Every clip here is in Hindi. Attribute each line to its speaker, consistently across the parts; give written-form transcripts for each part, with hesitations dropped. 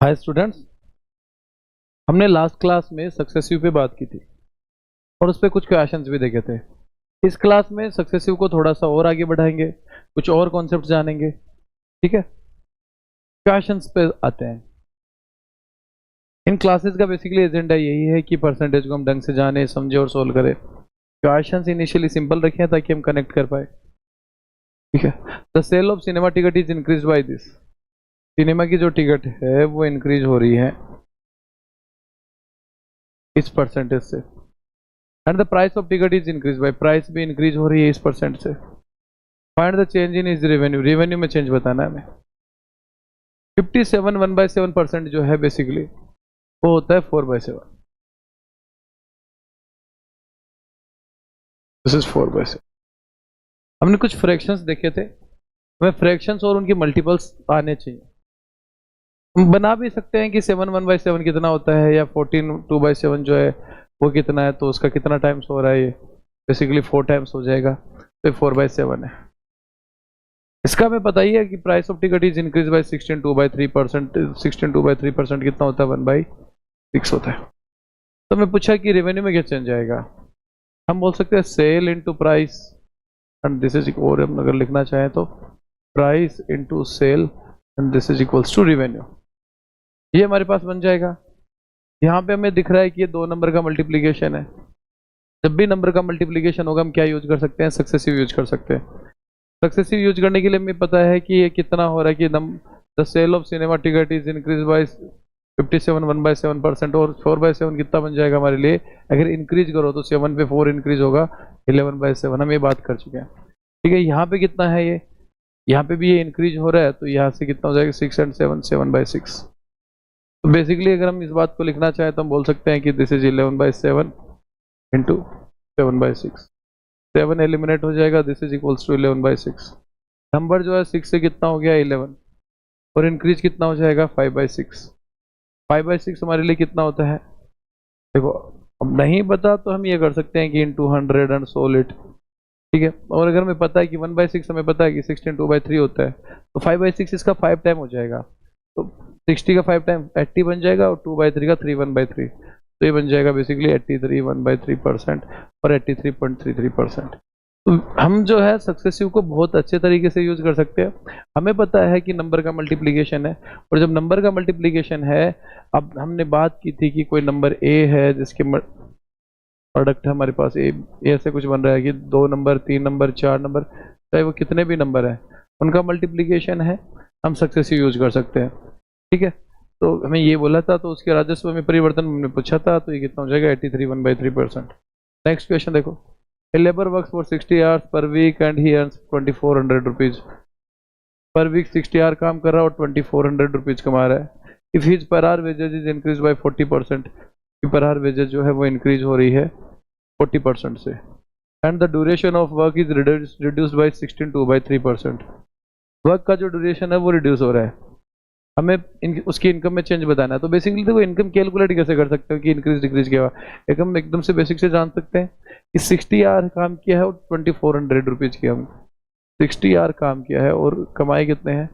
Speaker 1: हाय स्टूडेंट्स, हमने लास्ट क्लास में सक्सेसिव पे बात की थी और उस पर कुछ क्वेश्चंस भी देखे थे। इस क्लास में सक्सेसिव को थोड़ा सा और आगे बढ़ाएंगे, कुछ और कॉन्सेप्ट जानेंगे। ठीक है, क्वेश्चंस पे आते हैं। इन क्लासेस का बेसिकली एजेंडा यही है कि परसेंटेज को हम ढंग से जाने, समझे और सोल्व करें। क्वेश्चंस इनिशियली सिंपल रखे हैं ताकि हम कनेक्ट कर पाए। ठीक है, the sale of cinema ticket is increase by this. Cinema की जो टिकट है वो इंक्रीज हो रही है इस परसेंटेज से, and the price of ticket is increase bye, price भी इंक्रीज हो रही है इस परसेंट से। Find the change in is revenue, revenue में चेंज बताना है हमें। 57 1/7% जो है बेसिकली वो होता है 4/7। This is 4/7। हमने कुछ फ्रैक्शंस देखे थे, हमें फ्रैक्शंस और उनके मल्टीपल्स आने चाहिए। हम बना भी सकते हैं कि 7 1/7 कितना होता है, या 14 2/7 जो है वो कितना है, तो उसका कितना टाइम्स हो रहा है, ये बेसिकली 4 टाइम्स हो जाएगा, तो 4/7 है। इसका हमें पता ही है कि price of ticket is increase bye 16 2/3%। 16 2/3% कितना होता है? 1/6 होता है। तो मैं पूछा कि रेवेन्यू में क्या चेंज आएगा, हम बोल सकते हैं sale into price, and this is, और हम अगर लिखना चाहें तो price into sale and this is equals to revenue. ये हमारे पास बन जाएगा। यहाँ पे हमें दिख रहा है कि ये 2 नंबर का मल्टीप्लीकेशन है। जब भी नंबर का मल्टीप्लीकेशन होगा हम क्या यूज कर सकते हैं? सक्सेसिव यूज कर सकते हैं। सक्सेसिव यूज करने के लिए हमें पता है कि ये कितना हो रहा है कि the sale of cinema ticket is increase by 57 1/7%, और 4/7 कितना बन जाएगा हमारे लिए? अगर इंक्रीज करो तो 7 पे 4 इंक्रीज होगा, 11/7। हम ये बात कर चुके हैं। ठीक है, यहाँ पे कितना है ये? यहाँ पे भी ये इंक्रीज हो रहा है, तो यहाँ से कितना हो जाएगा? 6 and 7, 7/6। तो बेसिकली अगर हम इस बात को लिखना चाहें तो हम बोल सकते हैं कि दिस इज 11/7 इंटू 7/6। 7 एलिमिनेट हो जाएगा, this is equals to 11/6। Number जो है 6 से कितना हो गया? 11, और इंक्रीज कितना हो जाएगा? 5/6। 5/6 हमारे लिए कितना होता है? देखो, अब नहीं पता तो हम ये कर सकते हैं कि इंटू 100 एंड सोल इट। ठीक है, और अगर हमें पता है कि 1/6 हमें पता है कि 16 2/3 होता है, तो 5/6 इसका 5 टाइम हो जाएगा। तो 60 का 5 टाइम 80 बन जाएगा, और 2/3 का 3 1/3, तो ये बन जाएगा बेसिकली 83 1/3% और 83.33%। तो हम जो है सक्सेसिव को बहुत अच्छे तरीके से यूज कर सकते हैं। हमें पता है कि नंबर का मल्टीप्लीकेशन है, और जब नंबर का मल्टीप्लीकेशन है, अब हमने बात की थी कि कोई नंबर ए है जिसके प्रोडक्ट है हमारे पास ए, ऐसे कुछ बन रहा है कि 2 नंबर 3 नंबर 4 नंबर, चाहे वो कितने भी नंबर है, उनका मल्टीप्लीकेशन है, हम सक्सेसिव यूज कर सकते हैं। ठीक है, तो हमें ये बोला था, तो उसके राजस्व में परिवर्तन हमने पूछा था, तो ये कितना हो जाएगा? 83 1/3%। नेक्स्ट क्वेश्चन देखो, a labour works for 60 hours per week and he earns 2400 rupees. Per week 60 hour काम कर रहा है और 2400 रुपीज कमा रहा है। If his per hour wages is increase by 40%, per hour wages जो है वो इंक्रीज हो रही है 40% से, and the duration of work is reduced by 16 2/3%। Work का जो ड्यूरेशन है वो रिड्यूस हो रहा है, हमें उसकी इनकम में चेंज बताना है। तो बेसिकली देखो, इनकम कैलकुलेट कैसे कर सकते हो कि इंक्रीज डिक्रीज क्या हुआ? एकदम से बेसिक से जान सकते हैं कि 60 आवर काम किया है और 2400 रुपीज की, हम 60 आवर काम किया है और कमाए कितने हैं?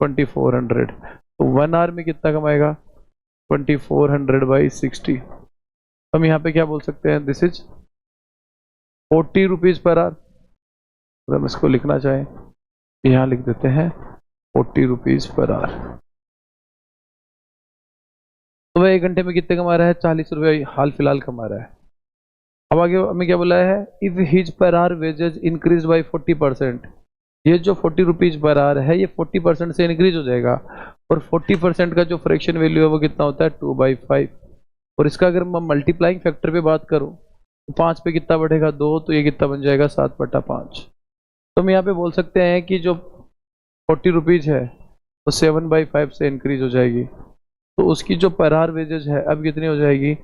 Speaker 1: 2400। तो 1 आवर में कितना कमाएगा? 2400/60। हम यहाँ पे क्या बोल सकते हैं? This is 40 rupees per hour. अगर हम इसको लिखना चाहें, यहाँ लिख देते हैं 40 रुपीज पर आवर। तो वह 1 घंटे में कितने कमा रहा है? 40 रुपये हाल फिलहाल कमा रहा है। अब आगे हमें क्या बोला है? If his per hour wages increase by 40%, ये जो 40 रुपीज पर आवर है ये 40% से इंक्रीज हो जाएगा, और 40% का जो फ्रैक्शन वैल्यू है वो कितना होता है? 2/5। और इसका अगर मैं मल्टीप्लाइंग फैक्टर पे बात करूं तो 5 पे कितना बढ़ेगा? 2, तो ये कितना बन जाएगा? 7/5। तो हम यहाँ पे बोल सकते हैं कि जो 40 रुपीज है वो 7/5 से इंक्रीज हो जाएगी, तो उसकी जो पर आवर वेजेज है अब कितनी हो जाएगी?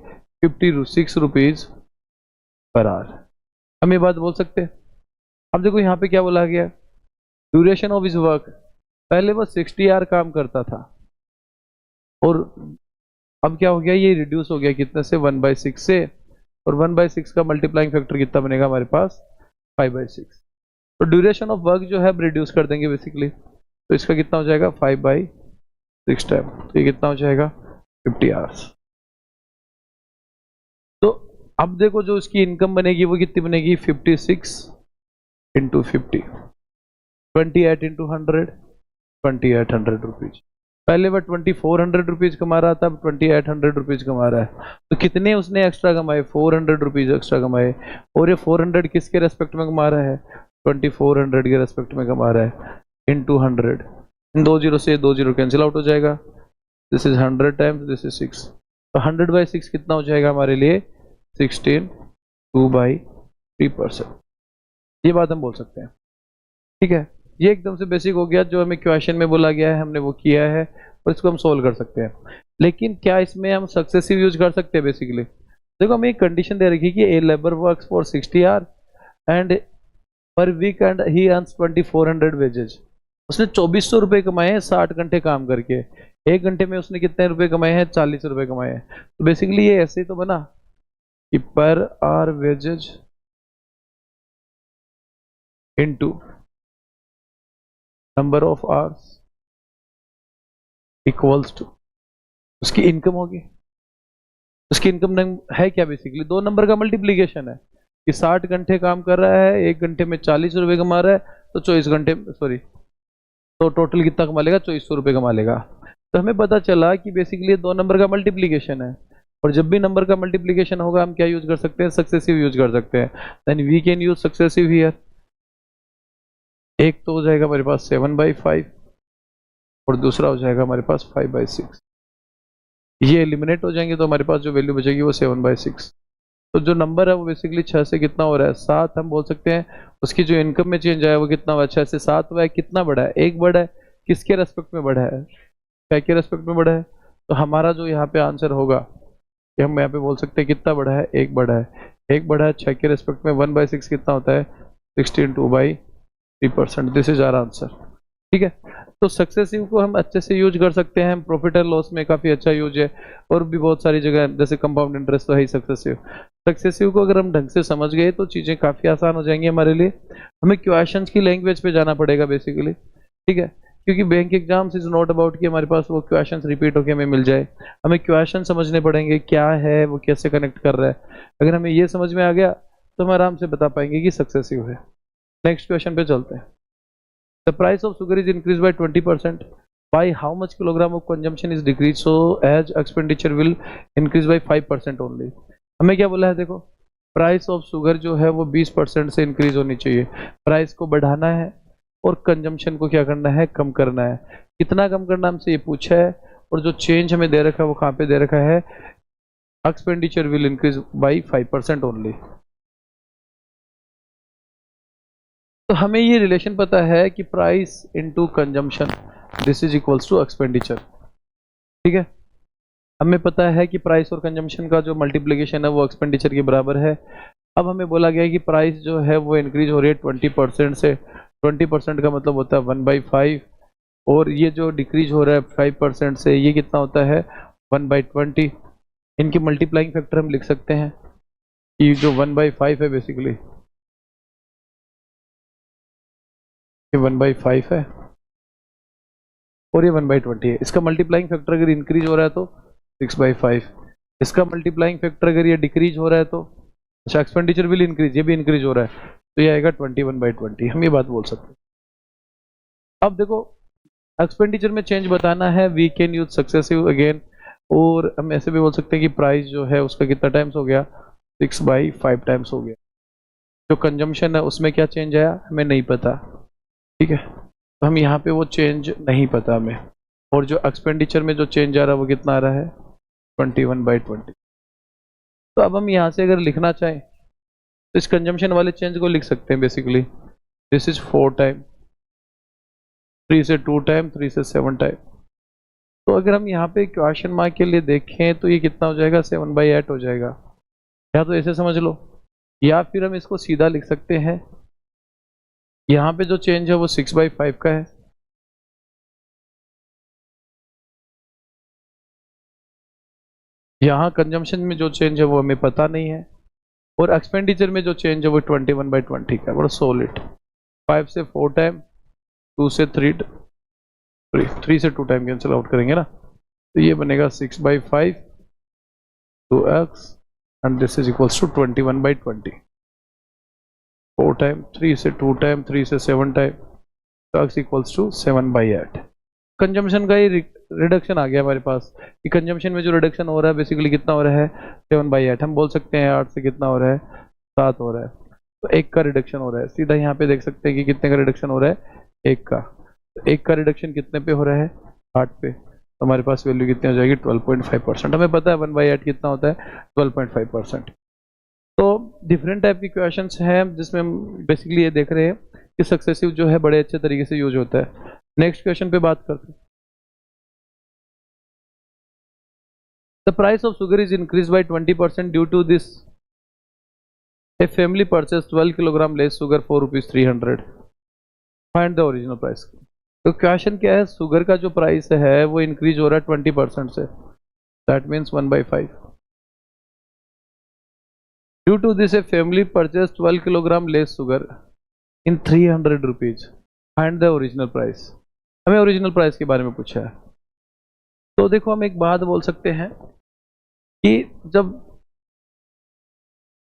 Speaker 1: 56 रुपीज पर आवर। हम ये बात बोल सकते हैं। अब देखो यहाँ पे क्या बोला गया? ड्यूरेशन ऑफ हिज वर्क, पहले वो 60 आवर काम करता था, और अब क्या हो गया? ये रिड्यूस हो गया कितने से? 1/6 से, और 1/6 का मल्टीप्लाइंग फैक्टर कितना बनेगा हमारे पास? 5/6। तो ड्यूरेशन ऑफ वर्क जो है अब रिड्यूस कर देंगे बेसिकली, तो इसका कितना हो जाएगा? 5/6। 6 टाइम, तो ये कितना हो जाएगा 50 आवर्स। तो अब देखो जो इसकी इनकम बनेगी वो कितनी बनेगी, 56 इंटू 50, 28 इंटू 100, 2800 रुपीज। पहले वह 2400 रुपीज कमा रहा था, अब 2800 रुपीज कमा रहा है। तो कितने उसने एक्स्ट्रा कमाए, 400 रुपीज एक्स्ट्रा कमाए। और ये 400 किसके रेस्पेक्ट में कमा रहा है, 2400 के रेस्पेक्ट में कमा रहा है, इंटू 100। इन 2 जीरो से 2 जीरो कैंसिल आउट हो जाएगा। This is 100 times, this is 6। तो 100/6 कितना हो जाएगा हमारे लिए, 16, 2/3%। ये बात हम बोल सकते हैं, ठीक है। ये एकदम से बेसिक हो गया, जो हमें क्वेश्चन में बोला गया है हमने वो किया है, और इसको हम सोल्व कर सकते हैं। लेकिन क्या इसमें हम सक्सेसिव यूज कर सकते हैं? बेसिकली देखो, हमें एक कंडीशन दे रखी है कि a labour works for 60 hour and per week and he earns 2400 wages. उसने 2400 रुपये कमाए हैं 60 घंटे काम करके। 1 घंटे में उसने कितने रुपए कमाए हैं, 40 रुपए कमाए हैं। तो बेसिकली ये ऐसे ही तो बना कि per hour wages into number of hours equals to उसकी इनकम होगी। उसकी इनकम है क्या, बेसिकली 2 नंबर का मल्टीप्लीकेशन है कि 60 घंटे काम कर रहा है, 1 घंटे में 40 रुपए कमा रहा है, तो 24 घंटे सॉरी तो टोटल कितना कमा लेगा, 2400 रुपये कमा लेगा। तो हमें पता चला कि बेसिकली 2 नंबर का मल्टीप्लीकेशन है, और जब भी नंबर का मल्टीप्लीकेशन होगा हम क्या यूज कर सकते हैं, सक्सेसिव यूज कर सकते हैं। Then we can use successive here. एक तो हो जाएगा हमारे पास 7/5 और दूसरा हो जाएगा हमारे पास 5/6। ये एलिमिनेट हो जाएंगे तो हमारे पास जो वैल्यू बचेगी वो 7/6। तो जो नंबर है वो बेसिकली 6 से कितना हो रहा है, 7 हम बोल सकते हैं। उसकी जो इनकम में चेंज आया वो कितना हुआ, 6 से 7 हुआ है। कितना बढ़ा है, 1 बढ़ा है। किसके रेस्पेक्ट में बढ़ा है, 6 के रेस्पेक्ट में बढ़ा है। तो हमारा जो यहाँ पे आंसर होगा कि हम यहाँ पे बोल सकते हैं कितना बढ़ा है, 1 बढ़ा है। 1 बढ़ा है 6 के रेस्पेक्ट में, 1/6 कितना होता है, 16, 2/3%। दिस इज आवर आंसर, ठीक है। तो सक्सेसिव को हम अच्छे से यूज कर सकते हैं, प्रॉफिट एंड लॉस में काफी अच्छा यूज है, और भी बहुत सारी जगह जैसे कंपाउंड इंटरेस्ट तो है ही सक्सेसिव को अगर हम ढंग से समझ गए तो चीजें काफी आसान हो जाएंगी हमारे लिए। हमें क्वेश्चंस की लैंग्वेज पे जाना पड़ेगा बेसिकली, ठीक है, क्योंकि bank exams is not about कि हमारे पास वो क्वेश्चंस रिपीट होकर हमें मिल जाए। हमें क्वेश्चन समझने पड़ेंगे, क्या है वो, कैसे कनेक्ट कर रहा है। अगर हमें ये समझ में आ गया तो हम आराम से बता पाएंगे कि सक्सेसिव है। नेक्स्ट क्वेश्चन पे चलते हैं। The price of sugar is increased by 20%. By how much kilogram of consumption is decreased so as expenditure will increase by 5% only? हमें क्या बोला है, देखो प्राइस ऑफ शुगर जो है वो 20% से इंक्रीज होनी चाहिए। प्राइस को बढ़ाना है और कंजम्पशन को क्या करना है, कम करना है। कितना कम करना हमसे ये पूछा है, और जो चेंज हमें दे रखा है वो कहाँ पे दे रखा है, expenditure will increase by 5% only. तो हमें ये रिलेशन पता है कि price into consumption this is equals to expenditure, ठीक है। हमें पता है कि प्राइस और कंजम्पशन का जो मल्टीप्लिकेशन है वो एक्सपेंडिचर के बराबर है। अब हमें बोला गया है कि प्राइस जो है वो इंक्रीज हो रही है 20% से। 20% का मतलब होता है 1/5, और ये जो डिक्रीज हो रहा है 5% से, ये कितना होता है 1/20। इनकी मल्टीप्लाइंग फैक्टर हम लिख सकते हैं कि जो 1/5 है बेसिकली ये 1/5 है, और ये 1/20 है। इसका मल्टीप्लाइंग फैक्टर अगर इंक्रीज हो रहा है तो 6/5। इसका मल्टीप्लाइंग फैक्टर अगर ये डिक्रीज हो रहा है तो अच्छा, एक्सपेंडिचर विल इंक्रीज, ये भी इंक्रीज हो रहा है तो ये आएगा 21/20। हम ये बात बोल सकते हैं। अब देखो एक्सपेंडिचर में चेंज बताना है, we can use successive again, और हम ऐसे भी बोल सकते हैं कि प्राइस जो है उसका कितना टाइम्स हो गया, 6/5 टाइम्स हो गया। जो कंजम्पशन है उसमें क्या चेंज आया हमें नहीं पता, ठीक है। तो हम यहाँ पे वो चेंज नहीं पता हमें, और जो एक्सपेंडिचर में जो चेंज आ रहा है वो कितना आ रहा है 21/20। तो अब हम यहाँ से अगर लिखना चाहें तो इस कंजम्पशन वाले चेंज को लिख सकते हैं बेसिकली, दिस इज 4 टाइम, 3 से 2 टाइम, 3 से 7 टाइम। तो अगर हम यहाँ पे क्वेश्चन मार्क के लिए देखें तो ये कितना हो जाएगा 7/8 हो जाएगा। या तो ऐसे समझ लो, या फिर हम इसको सीधा लिख सकते हैं, यहाँ पे जो चेंज है वो 6/5 का है, यहाँ कंजम्पशन में जो चेंज है वो हमें पता नहीं है, और एक्सपेंडिचर में जो चेंज है वो 21/20 का है। बड़ा सॉलिड। 5 से 4 टाइम, 2 से 3 3 से 2 टाइम कैंसिल आउट करेंगे ना, तो ये बनेगा 6/5 2x and this is equals to 21/20। 4 time 3 से 2 टाइम 3 से 7 टाइम, तो x इक्वल्स टू 7/8। कंजम्पशन का ही रिडक्शन आ गया हमारे पास कि कंजम्पशन में जो रिडक्शन हो रहा है बेसिकली कितना हो रहा है 7/8। हम बोल सकते हैं 8 से कितना हो रहा है 7 हो रहा है, तो 1 का रिडक्शन हो रहा है। सीधा यहाँ पे देख सकते हैं कि कितने का रिडक्शन हो रहा है 1 का। तो 1 का रिडक्शन कितने पे हो रहा है 8 पे, तो हमारे पास वैल्यू कितनी हो जाएगी 12.5%। हमें पता है 1/8 कितना होता है 12.5%। तो डिफरेंट टाइप की क्वेश्चंस हैं जिसमें हम बेसिकली ये देख रहे हैं कि सक्सेसिव जो है बड़े अच्छे तरीके से यूज होता है। नेक्स्ट क्वेश्चन पे बात करते हैं। The price of sugar is increase by 20% due to this a family purchase 12 kilogram less sugar for ₹300। Find the original price. तो क्वेश्चन क्या है, शुगर का जो प्राइस है वो इंक्रीज हो रहा है 20% से, that means 1/5। Due to this a family purchase 12 kilogram less sugar in ₹300। Find the original price. हमें ओरिजिनल प्राइस के बारे में पूछा है। तो देखो हम एक बात बोल सकते हैं कि जब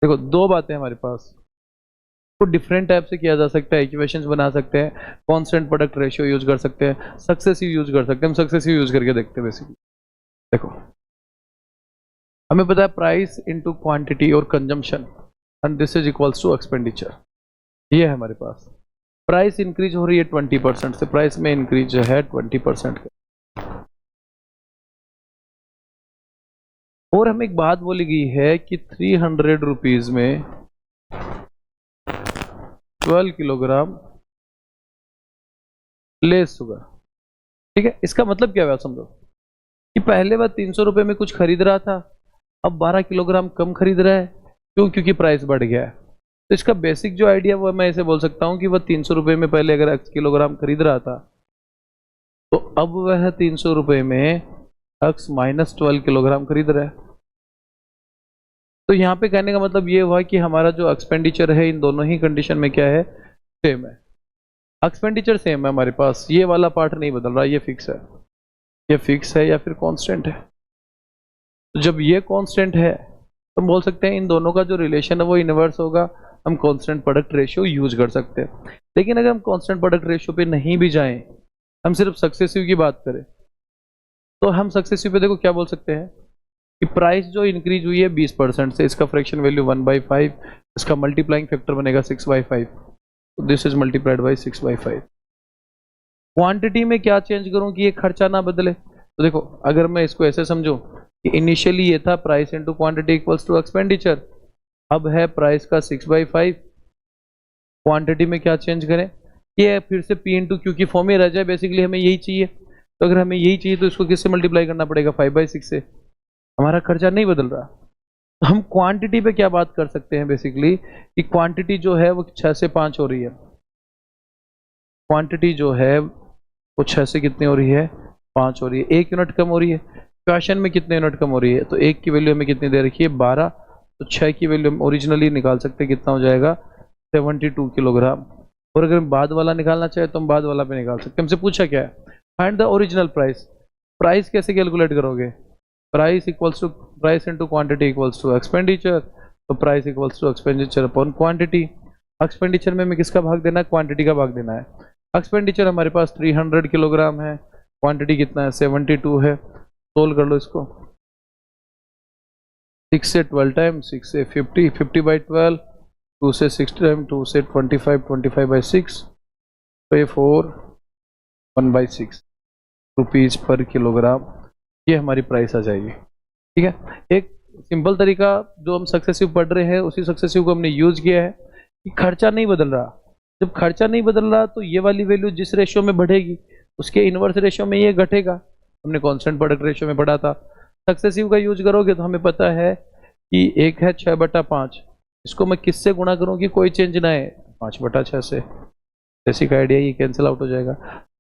Speaker 1: देखो दो बातें हमारे पास, तो डिफरेंट टाइप से किया जा सकता है। इक्वेशंस बना सकते हैं, कांस्टेंट प्रोडक्ट रेशियो यूज कर सकते हैं, सक्सेसिव यूज कर सकते हैं। हम सक्सेसिव यूज करके देखते हैं बेसिकली। देखो हमें पता है प्राइस इनटू क्वांटिटी और consumption and this is equals to expenditure. ये है हमारे पास। प्राइस इंक्रीज हो रही है 20% से, प्राइस में इंक्रीज जो है 20%। और हमें एक बात बोली गई है कि 300 रुपीज में 12 किलोग्राम लेस शुगर। ठीक है, इसका मतलब क्या हुआ समझो कि पहले वह 300 रुपए में कुछ खरीद रहा था, अब 12 किलोग्राम कम खरीद रहा है। क्यों? क्योंकि प्राइस बढ़ गया है। तो इसका बेसिक जो आइडिया वो मैं ऐसे बोल सकता हूं कि वह 300 रुपए में पहले अगर x किलोग्राम खरीद रहा था, तो अब वह 300 रुपए में x माइनस 12 किलोग्राम खरीद रहा है। तो यहाँ पे कहने का मतलब ये हुआ कि हमारा जो एक्सपेंडिचर है इन दोनों ही कंडीशन में क्या है, सेम है। एक्सपेंडिचर सेम है हमारे पास, ये वाला पार्ट नहीं बदल रहा, ये फिक्स है। ये फिक्स है या फिर कांस्टेंट है। तो जब ये कांस्टेंट है तो हम बोल सकते हैं इन दोनों का जो रिलेशन है वो इनवर्स होगा। हम कांस्टेंट प्रोडक्ट रेशियो यूज कर सकते हैं। लेकिन अगर हम कांस्टेंट प्रोडक्ट रेशियो पे नहीं भी जाएं, हम सिर्फ सक्सेसिव की बात करें, तो हम सक्सेसिव पे देखो क्या बोल सकते हैं कि प्राइस जो इंक्रीज हुई है 20% से, इसका फ्रैक्शन वैल्यू 1/5, इसका मल्टीप्लाइंग फैक्टर बनेगा 6/5, तो this is multiplied by 6/5। Quantity में क्या चेंज करूं कि ये खर्चा ना बदले। तो देखो अगर मैं इसको ऐसे समझूं कि इनिशियली ये था price into quantity equals to expenditure, अब है प्राइस का 6/5। क्वांटिटी में क्या चेंज करें, ये फिर से P इंटू क्यू की फॉर्म में रह जाए। बेसिकली हमें यही चाहिए, तो अगर हमें यही चाहिए तो इसको किससे मल्टीप्लाई करना पड़ेगा 5/6 से। हमारा खर्चा नहीं बदल रहा। तो हम क्वांटिटी पे क्या बात कर सकते हैं बेसिकली कि क्वांटिटी जो है वो 6 से 5 हो रही है। क्वांटिटी जो है वो 6 से कितनी हो रही है 5 हो रही है। 1 यूनिट कम हो रही है। क्वेश्चन में कितने यूनिट कम हो रही है, तो 1 की वैल्यू हमें कितनी दे रखी है 12, तो 6 की वैल्यू हम ओरिजिनली निकाल सकते हैं, कितना हो जाएगा 72 किलोग्राम। और अगर हम बाद वाला निकालना चाहे तो हम बाद वाला पे निकाल सकते हैं। हमसे पूछा क्या है, find the original price. Price कैसे कैलकुलेट करोगे, price equals to price into quantity equals to expenditure, तो price equals to expenditure upon quantity. Expenditure में हमें किसका भाग देना है, क्वांटिटी का भाग देना है। एक्सपेंडिचर हमारे पास 300 किलोग्राम है, क्वांटिटी कितना है 72 है। सोल्व कर लो इसको, 6 से 12 टाइम 6 से 50, 50/12, 2 से 6 टाइम 2 से 25, 25/6, तो ये 4 1/6 रुपीज पर किलोग्राम, ये हमारी प्राइस आ जाएगी। ठीक है, एक सिंपल तरीका जो हम सक्सेसिव पढ़ रहे हैं उसी सक्सेसिव को हमने यूज किया है कि खर्चा नहीं बदल रहा। जब खर्चा नहीं बदल रहा तो ये वाली वैल्यू जिस रेशियो में बढ़ेगी उसके इनवर्स रेशियो में ये घटेगा। हमने कांस्टेंट प्रोडक्ट रेशियो में पढ़ा था। सक्सेसिव का यूज करोगे तो हमें पता है कि एक है 6/5, इसको मैं किससे गुणा करूं कि कोई चेंज ना है 5/6 से। बेसिक आइडिया ये कैंसिल आउट हो जाएगा।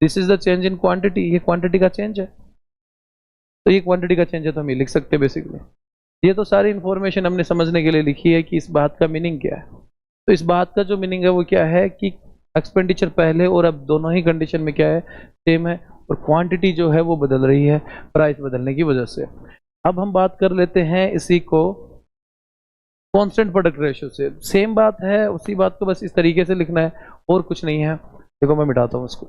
Speaker 1: This is the change in quantity, ये क्वांटिटी का चेंज है, तो ये क्वांटिटी का चेंज है तो हम ये लिख सकते हैं बेसिकली। ये तो सारी इंफॉर्मेशन हमने समझने के लिए लिखी है कि इस बात का मीनिंग क्या है। तो इस बात का जो मीनिंग है वो क्या है कि एक्सपेंडिचर पहले और अब दोनों ही कंडीशन में क्या है सेम है। और क्वांटिटी जो है वो बदल रही है प्राइस बदलने की वजह से। अब हम बात कर लेते हैं इसी को कांस्टेंट प्रोडक्ट रेशियो से। सेम बात है, उसी बात को बस इस तरीके से लिखना है और कुछ नहीं है। देखो मैं मिटाता हूँ इसको।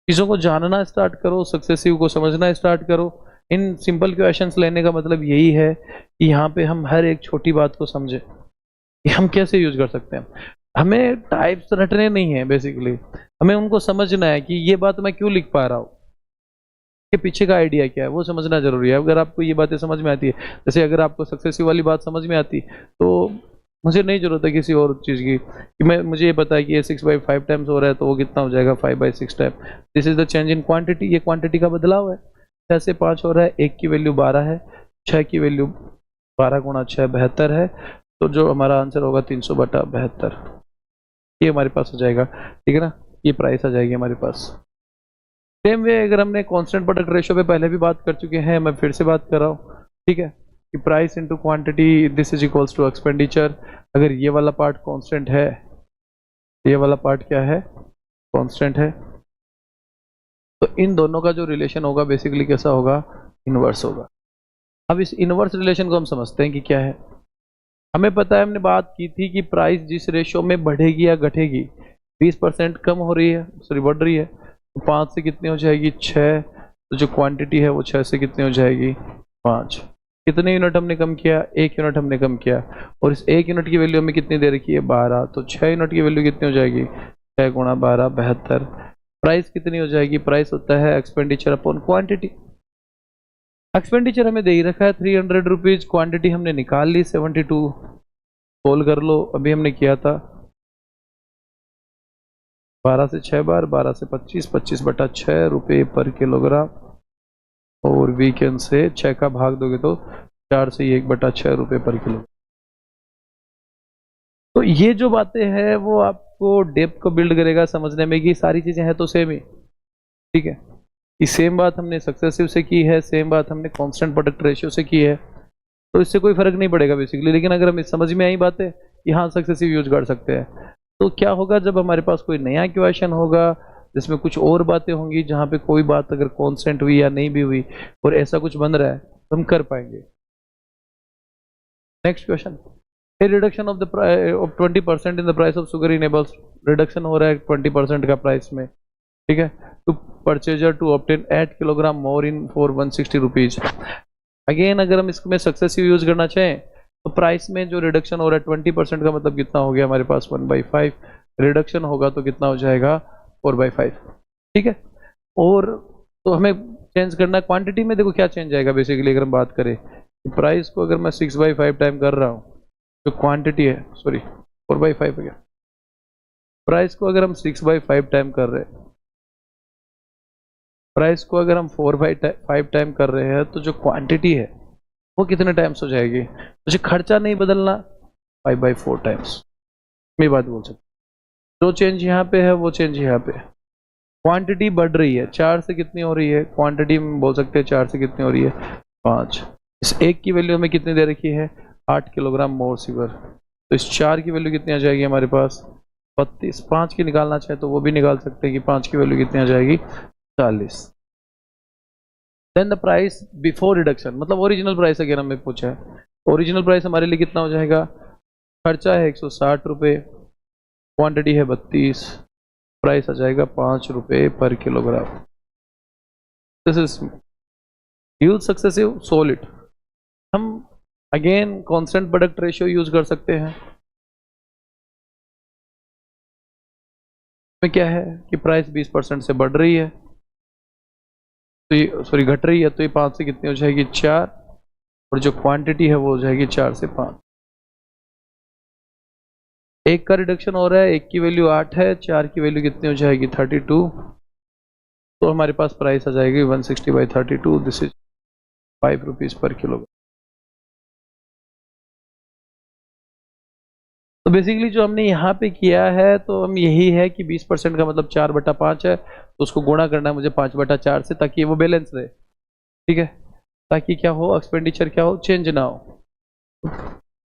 Speaker 1: चीज़ों को जानना स्टार्ट करो, सक्सेसिव को समझना स्टार्ट करो। इन सिंपल क्वेश्चंस लेने का मतलब यही है कि यहाँ पे हम हर एक छोटी बात को समझें कि हम कैसे यूज कर सकते हैं। हमें टाइप्स रटने नहीं है, बेसिकली हमें उनको समझना है कि ये बात मैं क्यों लिख पा रहा हूँ, के पीछे का आइडिया क्या है वो समझना जरूरी है। अगर आपको ये बातें समझ में आती है, जैसे अगर आपको सक्सेसिव वाली बात समझ में आती तो मुझे नहीं जरूरत है किसी और चीज़ की कि मुझे ये पता है कि ये 6/5 टाइम्स हो रहा है तो वो कितना हो जाएगा 5/6 time. This is the change in quantity, ये क्वांटिटी का बदलाव है। 6 से 5 हो रहा है, 1 की वैल्यू 12 है, 6 की वैल्यू 12 गुणा 6 72 है, तो जो हमारा आंसर होगा 300/72 ये हमारे पास हो जाएगा। ठीक है ना, ये प्राइस आ जाएगी हमारे पास। सेम वे अगर हमने कांस्टेंट प्रोडक्ट रेशियो पे पहले भी बात कर चुके हैं, मैं फिर से बात कर रहा हूँ। ठीक है, कि price into quantity this is equals to expenditure. अगर ये वाला पार्ट कांस्टेंट है, ये वाला पार्ट क्या है, कांस्टेंट है, तो इन दोनों का जो रिलेशन होगा बेसिकली कैसा होगा, इनवर्स होगा। अब इस इनवर्स रिलेशन को हम समझते हैं कि क्या है। हमें पता है, हमने बात की थी कि प्राइस जिस रेशियो में बढ़ेगी या घटेगी, 20% कम हो रही है, सॉरी बढ़ रही है, तो 5 से कितनी हो जाएगी 6, तो जो क्वांटिटी है वो 6 से कितनी हो जाएगी 5। कितने यूनिट हमने कम किया, 1 यूनिट हमने कम किया, और इस 1 यूनिट की वैल्यू हमें कितनी दे रखी है 12, तो 6 यूनिट की वैल्यू कितनी हो जाएगी 6 गुणा 12 72। प्राइस कितनी हो जाएगी, प्राइस होता है एक्सपेंडिचर अपॉन क्वांटिटी। एक्सपेंडिचर हमें दे ही रखा है 300 रुपीज, क्वांटिटी हमने निकाल ली 72। सोल्व कर लो, अभी हमने किया था 12 से 6 बार, 12 से 25, 25/6 रुपये पर किलोग्राम, और वीकेंड से 6 का भाग दोगे तो 4 से 1/6 रुपये पर किलो। तो ये जो बातें हैं वो आपको डेप्थ को बिल्ड करेगा समझने में कि सारी चीजें हैं तो सेम ही। ठीक है, कि सेम बात हमने सक्सेसिव से की है, सेम बात हमने कांस्टेंट प्रोडक्ट रेशियो से की है, तो इससे कोई फर्क नहीं पड़ेगा बेसिकली। लेकिन अगर हमें समझ में आई बातें कि हाँ सक्सेसिव यूज कर सकते हैं, तो क्या होगा जब हमारे पास कोई नया क्वेश्चन होगा जिसमें कुछ और बातें होंगी, जहाँ पे कोई बात अगर कांस्टेंट हुई या नहीं भी हुई और ऐसा कुछ बन रहा है तो हम कर पाएंगे। Next question, a reduction of 20% in the price of sugar enables, reduction हो रहा है 20% का प्राइस में। ठीक है, to purchaser to obtain 8 kilogram more in for 160 rupees. Again अगर हम इसमें सक्सेसिव यूज करना चाहें तो प्राइस में जो रिडक्शन हो रहा है 20% का मतलब कितना हो गया हमारे पास 1/5, रिडक्शन होगा तो कितना हो जाएगा 4/5। ठीक है, और तो हमें चेंज करना है क्वांटिटी में। देखो क्या चेंज आएगा बेसिकली, अगर हम बात करें प्राइस को अगर मैं 6/5 टाइम कर रहा हूँ, जो क्वांटिटी है, सॉरी 4/5 हो गया, प्राइस को अगर हम 6/5 टाइम कर रहे हैं, प्राइस को अगर हम 4/5 टाइम कर रहे हैं, तो जो क्वांटिटी है वो कितने टाइम्स हो जाएगी, मुझे खर्चा नहीं बदलना, 5/4 टाइम्स। मैं बात बोल सकता, जो चेंज यहाँ पे है वो चेंज यहाँ पे। क्वांटिटी बढ़ रही है, 4 से कितनी हो रही है, क्वांटिटी में बोल सकते हैं 4 से कितनी हो रही है 5। इस 1 की वैल्यू हमें कितनी दे रखी है 8 किलोग्राम मोर शुगर, तो इस 4 की वैल्यू कितनी आ जाएगी हमारे पास 32। 5 की निकालना चाहे तो वो भी निकाल सकते हैं कि 5 की वैल्यू कितनी आ जाएगी 40। Then the price before reduction, मतलब ओरिजिनल प्राइस अगर हमें पूछा है, ओरिजिनल प्राइस हमारे लिए कितना हो जाएगा, खर्चा है 160 रुपये, क्वांटिटी है 32, प्राइस आ जाएगा 5 रुपये पर kilogram. This is use successive, solve it. हम again constant product ratio use कर सकते हैं। में क्या है कि प्राइस 20% से बढ़ रही है, तो ये सॉरी घट रही है, तो ये 5 से कितनी हो जाएगी 4, और जो क्वांटिटी है वो हो जाएगी 4 से 5। 1 का रिडक्शन हो रहा है, 1 की वैल्यू 8 है, 4 की वैल्यू कितनी हो जाएगी 32, तो हमारे पास प्राइस आ जाएगी 160/32, दिस इज 5 रुपीज पर किलो। तो बेसिकली जो हमने यहाँ पे किया है तो हम यही है कि 20% का मतलब 4/5 है, तो उसको गुणा करना है मुझे 5/4 से, ताकि वो बैलेंस रहे। ठीक है, ताकि क्या हो, एक्सपेंडिचर क्या हो, चेंज ना हो।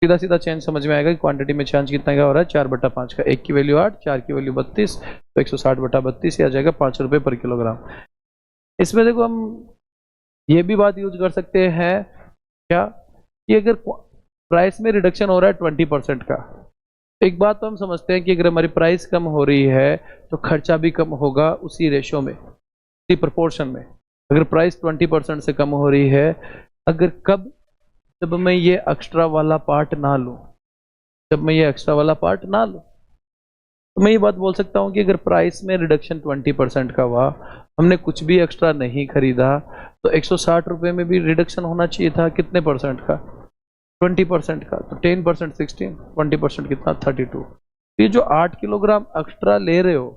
Speaker 1: सीधा सीधा चेंज समझ में आएगा कि क्वांटिटी में चेंज कितना का हो रहा है, 4/5 का। 1 की वैल्यू 8, 4 की वैल्यू 32, तो 160/32 आ जाएगा 5 रुपये पर किलोग्राम। इसमें देखो हम ये भी बात यूज कर सकते हैं क्या, कि अगर प्राइस में रिडक्शन हो रहा है 20% का, एक बात तो हम समझते हैं कि अगर हमारी प्राइस कम हो रही है तो खर्चा भी कम होगा उसी रेशो में, उसी प्रोपोर्शन में। अगर प्राइस 20% से कम हो रही है, अगर कब, जब मैं ये एक्स्ट्रा वाला पार्ट ना लूं, जब मैं ये एक्स्ट्रा वाला पार्ट ना लूं, तो मैं ये बात बोल सकता हूं कि अगर प्राइस में रिडक्शन 20% का हुआ, हमने कुछ भी एक्स्ट्रा नहीं खरीदा, तो 160 रुपये में भी रिडक्शन होना चाहिए था कितने परसेंट का, 20% का। तो 10% 16, 20% कितना 32। ये जो 8 किलोग्राम एक्स्ट्रा ले रहे हो,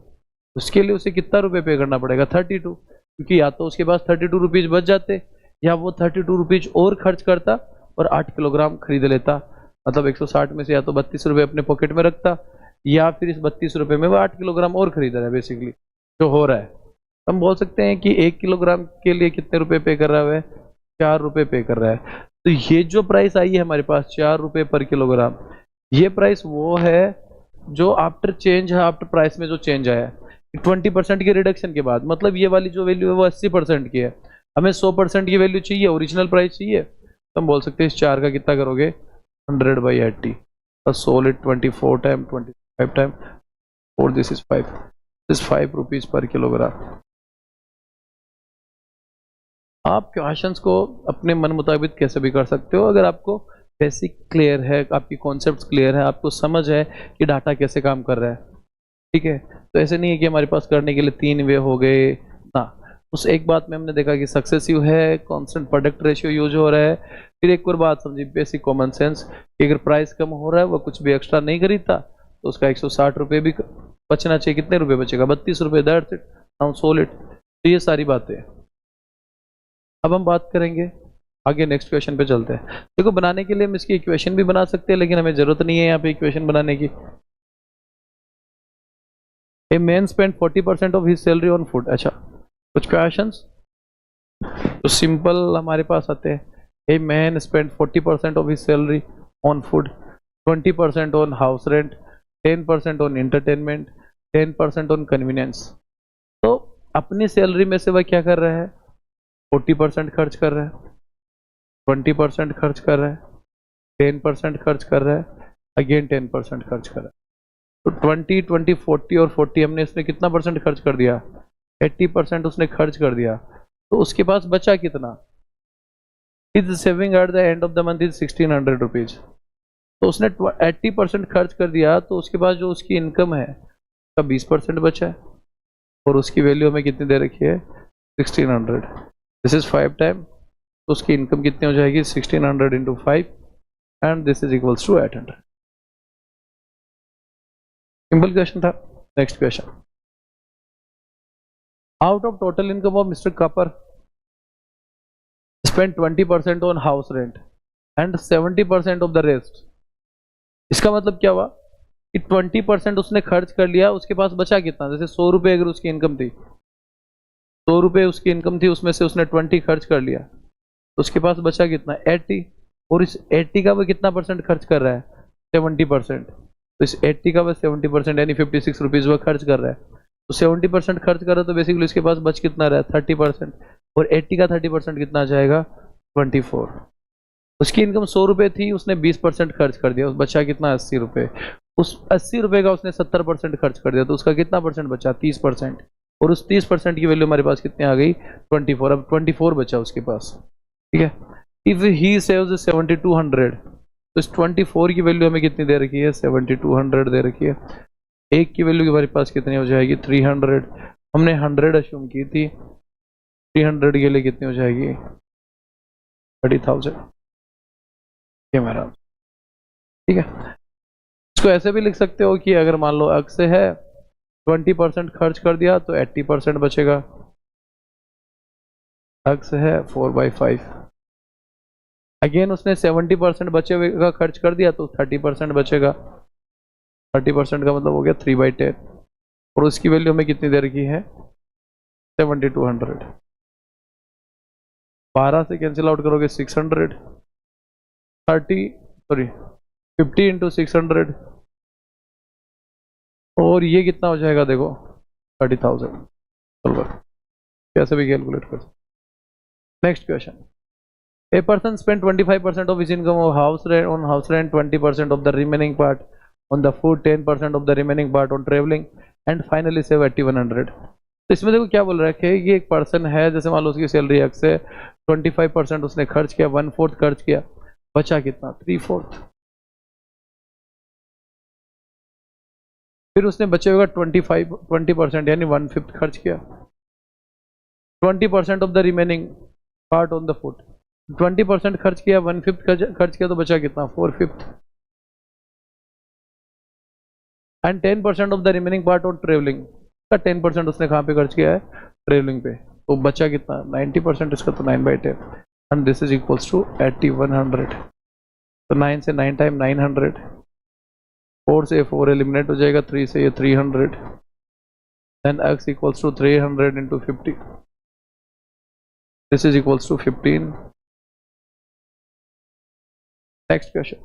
Speaker 1: उसके लिए उसे कितना रुपये पे करना पड़ेगा, 32, क्योंकि या तो उसके पास 32 रुपीज बच जाते, या वो 32 रुपीज और खर्च करता और 8 किलोग्राम खरीद लेता। मतलब 160 में से या तो 32 रुपये अपने पॉकेट में रखता, या फिर इस 32 रुपये में वो 8 किलोग्राम और खरीद रहा है, बेसिकली जो हो रहा है। हम बोल सकते हैं कि 1 किलोग्राम के लिए कितने रुपए पे कर रहा है, 4 रुपये पे कर रहा है। तो ये जो प्राइस आई है हमारे पास 4 रुपये पर किलोग्राम, ये प्राइस वो है जो आफ्टर चेंज है, आफ्टर प्राइस में जो चेंज आया है 20% के रिडक्शन के बाद। मतलब ये वाली जो वैल्यू है वो 80% की है, हमें 100% की वैल्यू चाहिए, ओरिजिनल प्राइस चाहिए। तो हम बोल सकते हैं इस 4 का कितना करोगे, 100/80, solve it 24 time 25 time 4, this is 5, this 5 rupees per kilogram. आप क्वेश्चंस को अपने मन मुताबिक कैसे भी कर सकते हो, अगर आपको बेसिक क्लियर है, आपकी कॉन्सेप्ट्स क्लियर है, आपको समझ है कि डाटा कैसे काम कर रहा है, ठीक है। तो ऐसे नहीं है कि हमारे पास करने के लिए 3 वे हो गए ना। उस एक बात में हमने देखा कि सक्सेसिव है, कांस्टेंट प्रोडक्ट रेशियो यूज हो रहा है। फिर एक और बात समझी, बेसिक कॉमन सेंस, कि अगर प्राइस कम हो रहा है, वो कुछ भी एक्स्ट्रा नहीं खरीदता, तो उसका 160 रुपये भी बचना चाहिए। कितने रुपये बचेगा, 32 रुपये, that's it, now sold it. तो ये सारी बातें। अब हम बात करेंगे आगे, नेक्स्ट क्वेश्चन पे चलते हैं। देखो बनाने के लिए हम इसकी इक्वेशन भी बना सकते हैं, लेकिन हमें जरूरत नहीं है यहाँ पे इक्वेशन बनाने की। A man spend 40% of his salary on food. अच्छा, कुछ क्वेश्चंस तो सिंपल हमारे पास आते हैं। A man spend 40% of his salary on food, 20% on house rent, 10% on entertainment, 10% on convenience. तो अपनी सैलरी में से वह क्या कर रहा है, 40% खर्च कर रहा है, 20% खर्च कर रहा है, 10% खर्च कर रहा है, अगेन 10% खर्च कर रहा है। तो 20, 20, 40 और 40 हमने इसमें कितना परसेंट खर्च कर दिया, 80% उसने खर्च कर दिया। तो उसके पास बचा कितना, is saving at the end of the month is 1600 rupees. तो उसने 80% खर्च कर दिया, तो उसके पास जो उसकी इनकम है उसका 20% बचा है, और उसकी वैल्यू हमें कितनी दे रखी है, 1600। दिस इज 5 टाइम, तो उसकी इनकम कितनी हो जाएगी, 1600 into 5, and this is equals to 800। Simple question था। Next question, out of total income of mister Kapoor spend 20% on house rent and 70% of the rest. इसका मतलब क्या हुआ कि 20% उसने खर्च कर लिया, उसके पास बचा कितना, जैसे 100 रुपये अगर उसकी इनकम थी, 100 रुपये उसकी इनकम थी, उसमें से उसने 20 खर्च कर लिया, तो उसके पास बचा कितना, 80। और इस 80 का वो कितना परसेंट खर्च कर रहा है, 70%। तो इस 80 का वो 70% यानी 56 रुपीज वो खर्च कर रहा है। तो 70% खर्च कर रहा है, तो बेसिकली उसके पास बच कितना रहा है, 30%। और 80 का 30% कितना आ जाएगा, 24। उसकी इनकम 100 रुपये थी, उसने 20% खर्च कर दिया, बचा कितना, 80 रुपये। उस 80 रुपये का उसने 70% खर्च कर दिया, तो उसका कितना परसेंट बचा, 30%। और उस 30% की वैल्यू हमारे पास कितनी आ गई, 24। अब 24 बचा उसके पास, ठीक है। इफ ही सेव्स 7200, तो इस 24 की वैल्यू हमें कितनी दे रखी है, 7200 दे रखी है। एक की वैल्यू हमारे पास कितनी हो जाएगी, 300। हमने 100 अश्यूम की थी, 300 के लिए कितनी हो जाएगी, 30,000। ये मेरा, ठीक है। इसको ऐसे भी लिख सकते हो कि अगर मान लो अक्स है 20% खर्च कर दिया, तो 80% बचेगा। अक्स है 4/5, अगेन उसने 70% बचे हुए का खर्च कर दिया, तो 30% बचेगा। 30% का मतलब हो गया 3/10, और उसकी वैल्यू हमें कितनी दे रखी है, 7200। 12 से कैंसिल आउट करोगे 600, 30 सॉरी 50 इंटू 600 और ये कितना हो जाएगा देखो 30,000। चलो कैसे भी कैलकुलेट कर। Next question, a person spent 25% of his income of house rent on house rent, 20% of the remaining part on the food, 10% of the remaining part on traveling and finally save 8100। तो इसमें देखो क्या बोल रहा है कि ये एक पर्सन है, जैसे मान लो उसकी सैलरी एक्स है, 25% उसने खर्च किया, 1/4 खर्च किया, बचा कितना 3/4। फिर उसने बचे होगा 20% यानी 1/5 खर्च किया, 20% of the remaining part on the food, 20% खर्च किया, 1/5 खर्च किया, तो बचा कितना 4/5 and 10% of the remaining part on travelling का 10% उसने कहाँ पे खर्च किया है ट्रेवलिंग पे, तो बचा कितना 90% इसका, तो 9/10 and this is equals to 8100। तो 9 से 9 टाइम 900, 4 से 4 एलिमिनेट हो जाएगा, 3 से ये 300, then x equals to 300 into 50, this is equals to 15। Next question,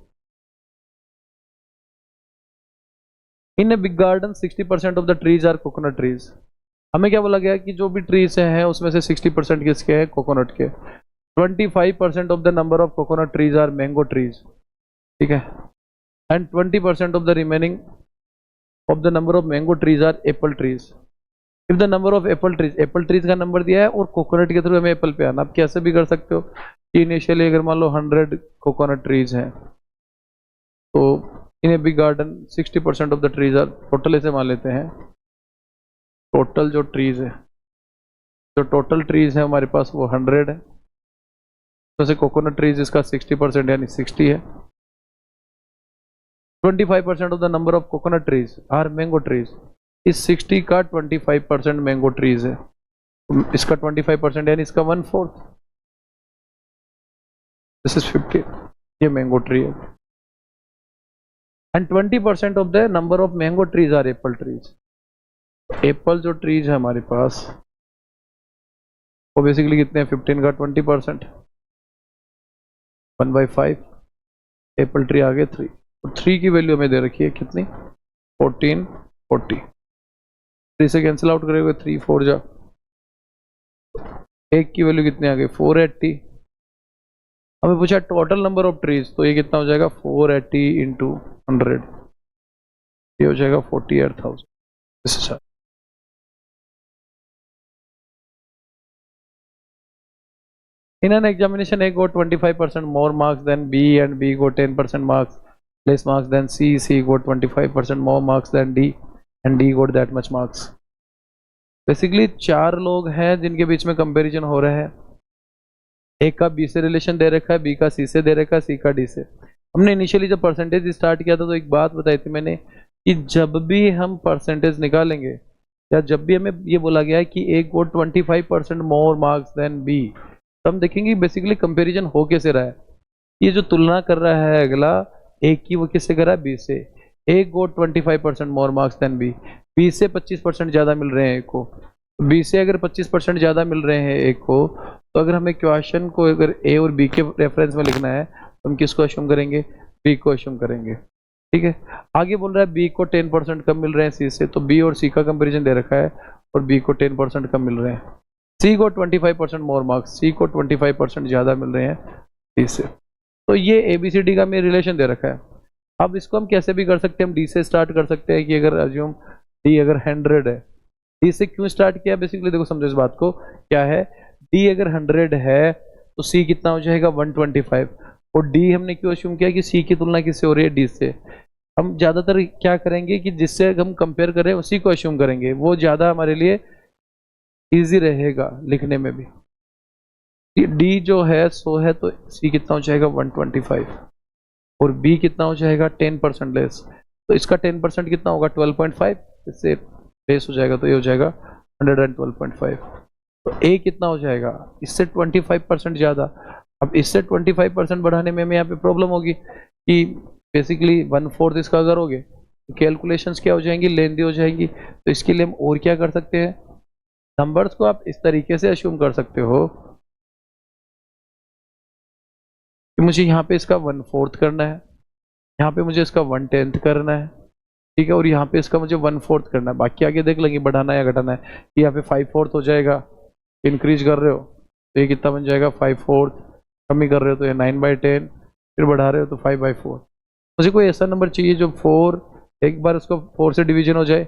Speaker 1: in a big garden 60% of the trees are coconut trees. हमें क्या बोला गया कि जो भी ट्रीज हैं उसमें से 60% किसके हैं कोकोनट के। 25% of the number of coconut trees are mango trees, ठीक है, and 20% of the remaining of the number of mango trees are apple trees. If the number of apple trees का नंबर दिया है और कोकोनट के थ्रू हमें एप्पल पे आना। आप कैसे भी कर सकते हो कि इनिशियली अगर मान लो 100 कोकोनट ट्रीज हैं तो in a big garden 60% of the trees are, total ऐसे मान लेते हैं, टोटल जो ट्रीज है, जो टोटल ट्रीज है हमारे पास वो 100 है, जैसे कोकोनट ट्रीज इसका 60% यानी 60 है। 25% of the number of coconut trees are mango trees, इस 60 का 25% मैंगो ट्रीज है, इसका 25% यानी इसका 1/4, दिस इज 50, ये मैंगो ट्री है। And 20% of the number of mango trees are apple trees. Apple जो ट्रीज है हमारे पास वो बेसिकली कितने हैं 15 का 20%, 1/5, एप्पल ट्री आगे 3, तो 3 की वैल्यू हमें दे रखी है कितनी 14, 40, 3 से कैंसिल आउट करेंगे 3 4 जा, एक की वैल्यू कितनी आ गई 480। हमें पूछा टोटल नंबर ऑफ ट्रीज, तो ये कितना हो जाएगा 480 इंटू 100, ये हो जाएगा 48,000। In an examination, A got 25% more marks than B and B got 10% marks less marks than C. C got 25% more marks than D and D got that much marks. Basically 4 लोग हैं जिनके बीच में कंपैरिजन हो रहा है। एक का बी से रिलेशन दे रखा है, बी का सी से दे रखा है, सी का डी से। हमने इनिशियली जब परसेंटेज स्टार्ट किया था तो एक बात बताई थी मैंने कि जब भी हम परसेंटेज निकालेंगे या जब भी हमें ये बोला गया है कि ए got 25% more marks than B, तो हम देखेंगे बेसिकली कंपैरिजन हो कैसे रहा है। ये जो तुलना कर रहा है अगला ए की, वो किससे कर रहा है बी से। A got 25% more marks than B, B से 25% ज़्यादा मिल रहे हैं एक को, बी से अगर 25% ज़्यादा मिल रहे हैं एक को, तो अगर हमें क्वेश्चन को अगर ए और बी के रेफरेंस में लिखना है तो हम किसको अश्यूम करेंगे, बी को अश्यूम करेंगे, ठीक है। आगे बोल रहा है बी को 10% कम मिल रहे हैं सी से, तो बी और सी का कंपेरिजन दे रखा है और बी को 10% कम मिल रहे हैं। सी को 25% मोर मार्क्स, सी को 25% ज़्यादा मिल रहे हैं डी से। तो ये ए बी सी डी का मेरे रिलेशन दे रखा है। अब इसको हम कैसे भी कर सकते हैं, हम डी से स्टार्ट कर सकते हैं कि अगर अज्यूम डी अगर 100 है, डी से क्यों स्टार्ट किया बेसिकली देखो समझो इस बात को, क्या है डी अगर 100 है तो सी कितना हो जाएगा 125, और डी हमने क्यों अश्यूम किया कि सी की तुलना किससे हो रही है डी से। हम ज़्यादातर क्या करेंगे कि जिससे हम कंपेयर करें उसी को अश्यूम करेंगे, वो ज़्यादा हमारे लिए इजी रहेगा लिखने में भी। डी जो है 100 है तो सी कितना हो जाएगा 125 और बी कितना हो जाएगा 10% लेस, तो इसका 10% कितना होगा 12.5, इससे लेस हो जाएगा तो ये हो जाएगा 112.5। तो ए कितना हो जाएगा इससे 25% ज़्यादा। अब इससे 25% बढ़ाने में हमें यहाँ पे प्रॉब्लम होगी कि बेसिकली 1/4 इसका अगर हो गए तो कैलकुलेशंस क्या हो जाएंगी, लेंदी हो जाएंगी। तो इसके लिए हम और क्या कर सकते हैं, नंबर्स को आप इस तरीके से अश्यूम कर सकते हो कि मुझे यहाँ पे इसका 1/4 करना है, यहाँ पे मुझे इसका 1/10 करना है, ठीक है, और यहाँ पे इसका मुझे 1/4 करना है। बाकी आगे देख लेंगे बढ़ाना है या घटाना है। यहाँ पे 5/4 हो जाएगा, इंक्रीज कर रहे हो तो ये कितना बन जाएगा 5/4, कमी कर रहे हो तो ये 9/10, फिर बढ़ा रहे हो तो 5/4। मुझे कोई ऐसा नंबर चाहिए जो 4 एक बार उसको 4 से डिवीजन हो जाए,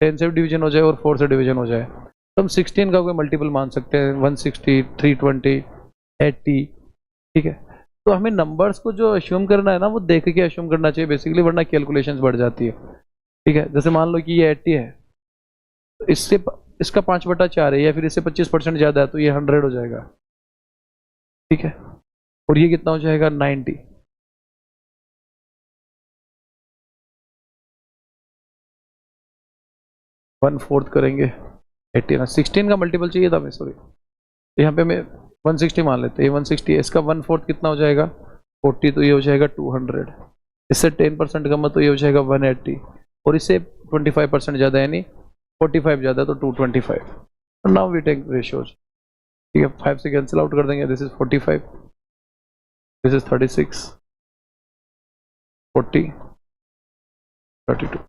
Speaker 1: 10 से डिवीजन हो जाए और 4 से डिवीजन हो जाए। तो हम 16 का कोई मल्टीपल मान सकते हैं, 160, 320, 80, ठीक है। तो हमें नंबर्स को जो अश्यूम करना है ना, वो देख के अश्यूम करना चाहिए बेसिकली, वरना कैलकुलेशंस बढ़ जाती है, ठीक है। जैसे मान लो कि ये 80 है, तो इससे इसका 5/4 है, या फिर इससे 25% ज़्यादा है तो ये 100 हो जाएगा, ठीक है। और ये कितना हो जाएगा 90। 1/4 करेंगे 80 ना, 16 का मल्टीपल चाहिए था हमें, सॉरी। यहाँ पे मैं 160 मान लेते हैं, 160 है, इसका 1/4 कितना हो जाएगा 40, तो ये हो जाएगा 200। इससे 10% कम है तो ये हो जाएगा 180, और इससे 25% ज़्यादा यानी 45 ज़्यादा तो 225। नाउ वी टेक रेशियोज, ठीक है। 5 से कैंसिल आउट कर देंगे, दिस इज 45, दिस इज 36, 40, 32।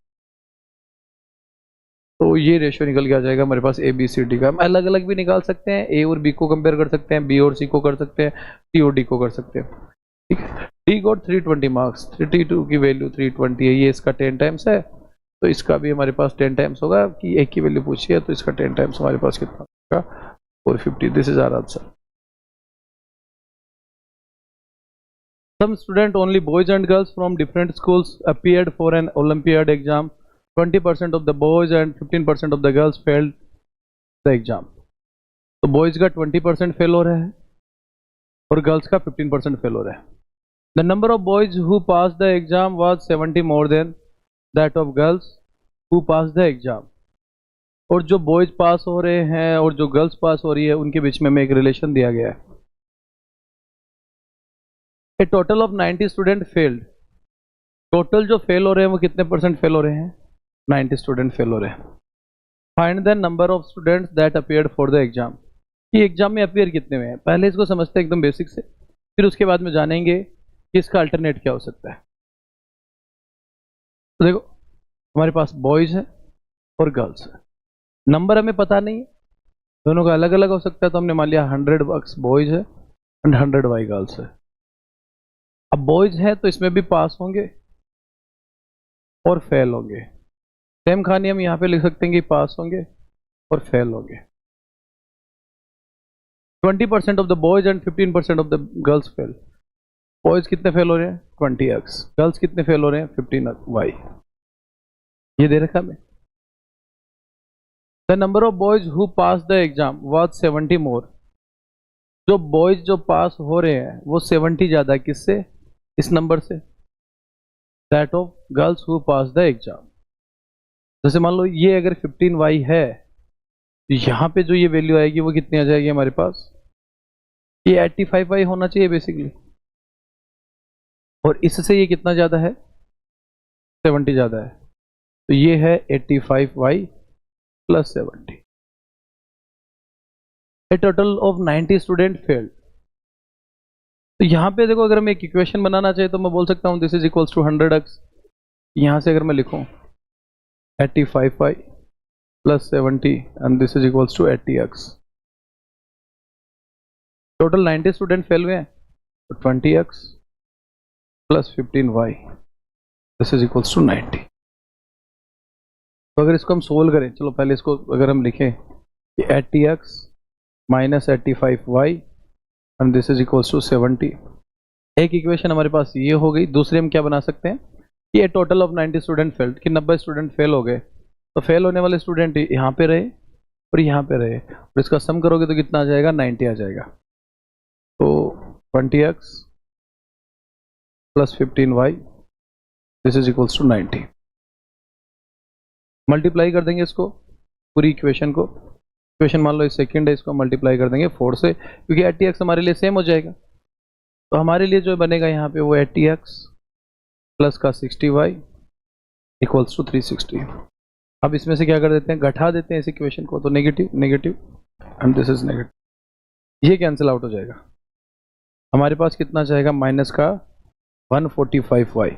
Speaker 1: तो ये रेशियो निकल के आ जाएगा हमारे पास ए बी सी डी का। हम अलग अलग भी निकाल सकते हैं, ए और बी को कंपेयर कर सकते हैं, बी और सी को कर सकते हैं, सी और डी को कर सकते हैं, ठीक है। डी गॉट 320 मार्क्स, 32 की वैल्यू 320 है, ये इसका 10 टाइम्स है, तो इसका भी हमारे पास 10 टाइम्स होगा। कि एक की वैल्यू पूछी है तो इसका 10 टाइम्स हमारे पास कितना होगा 450। This is our answer. Some student, only boys and girls from different schools, appeared for an Olympiad exam. 20% of the boys and 15% of the girls failed the exam. तो boys का 20% फेल हो रहा है और गर्ल्स का 15% फेल हो रहा है। The number of boys who passed the exam was 70 more than that of girls who passed the exam. और जो boys पास हो रहे हैं और जो गर्ल्स पास हो रही है उनके बीच में एक रिलेशन दिया गया है। A total of 90 student failed. Total जो फेल हो रहे हैं वो कितने परसेंट फेल हो रहे हैं 90 स्टूडेंट फेल हो रहे हैं। Find the number of students that appeared for the exam. ये एग्जाम में अपीयर कितने हुए हैं, पहले इसको समझते हैं एकदम बेसिक से, फिर उसके बाद में जानेंगे कि इसका अल्टरनेट क्या हो सकता है। तो देखो हमारे पास बॉयज है और गर्ल्स है, नंबर हमें पता नहीं है, दोनों का अलग अलग हो सकता है। तो हमने मान लिया 100 बॉयज है एंड 100 वाई गर्ल्स है। अब बॉयज है तो इसमें भी पास होंगे और फेल होंगे। सेम कहानी हम यहाँ पे लिख सकते हैं कि पास होंगे और फेल होंगे। 20% of the boys and 15% of the girls fail. Boys कितने फेल हो रहे हैं 20x, गर्ल्स कितने फेल हो रहे हैं 15y। ये दे रखा हमें। The number of boys who pass the exam was 70 मोर। जो बॉयज जो पास हो रहे हैं वो 70 ज्यादा किससे, इस नंबर से, that of girls who pass the exam. जैसे मान लो ये अगर 15y है तो यहाँ पे जो ये वैल्यू आएगी वो कितनी आ जाएगी हमारे पास, ये 85y होना चाहिए बेसिकली, और इससे ये कितना ज़्यादा है 70 ज़्यादा है, तो ये है 85y plus 70। A total of 90 student failed. तो यहाँ पे देखो अगर मैं एक इक्वेशन बनाना चाहिए तो मैं बोल सकता हूँ this is equals to 100x। यहाँ से अगर मैं लिखूँ 85y plus 70 and this is equals to 80x। Total 90 student fail हुए हैं तो 20x plus 15y this is equals to 90। तो अगर इसको हम सोल्व करें, चलो पहले इसको अगर हम लिखें कि 80x minus 85y and this is equals to 70। एक इक्वेशन हमारे पास ये हो गई। दूसरे हम क्या बना सकते हैं कि ये टोटल ऑफ 90 स्टूडेंट फेल्ड, कि 90 स्टूडेंट फेल हो गए, तो फेल होने वाले स्टूडेंट यहाँ पे रहे और यहाँ पे रहे, और इसका सम करोगे तो कितना आ जाएगा 90 आ जाएगा। तो 20x plus 15y this is equals to 90। Multiply कर देंगे इसको पूरी इक्वेशन को। इक्वेशन मान लो इस सेकंड है, इसको मल्टीप्लाई कर देंगे 4 से, क्योंकि 80x हमारे लिए सेम हो जाएगा। तो हमारे लिए जो बनेगा यहाँ पे वो 80x प्लस का 60y इक्वल्स टू 360। अब इसमें से क्या कर देते हैं, घटा देते हैं इस इक्वेशन को, तो negative negative and this is negative, ये कैंसिल आउट हो जाएगा। हमारे पास कितना जाएगा माइनस का 145y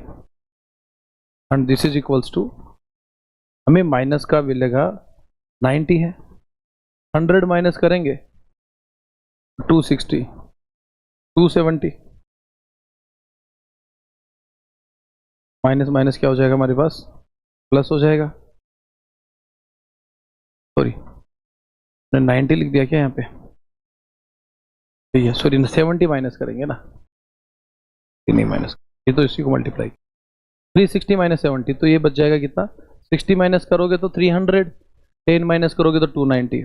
Speaker 1: and this is equals to, हमें माइनस का मिलेगा 90 है, 100 माइनस करेंगे 260, 270, माइनस माइनस क्या हो जाएगा हमारे पास, प्लस हो जाएगा। सॉरी, मैंने 90 लिख दिया क्या यहाँ पे, ठीक है, सॉरी 70 माइनस करेंगे ना, नहीं माइनस, ये तो इसी को मल्टीप्लाई, 360 माइनस 70, तो ये बच जाएगा कितना, 60 माइनस करोगे तो 300, 10 माइनस करोगे तो 290,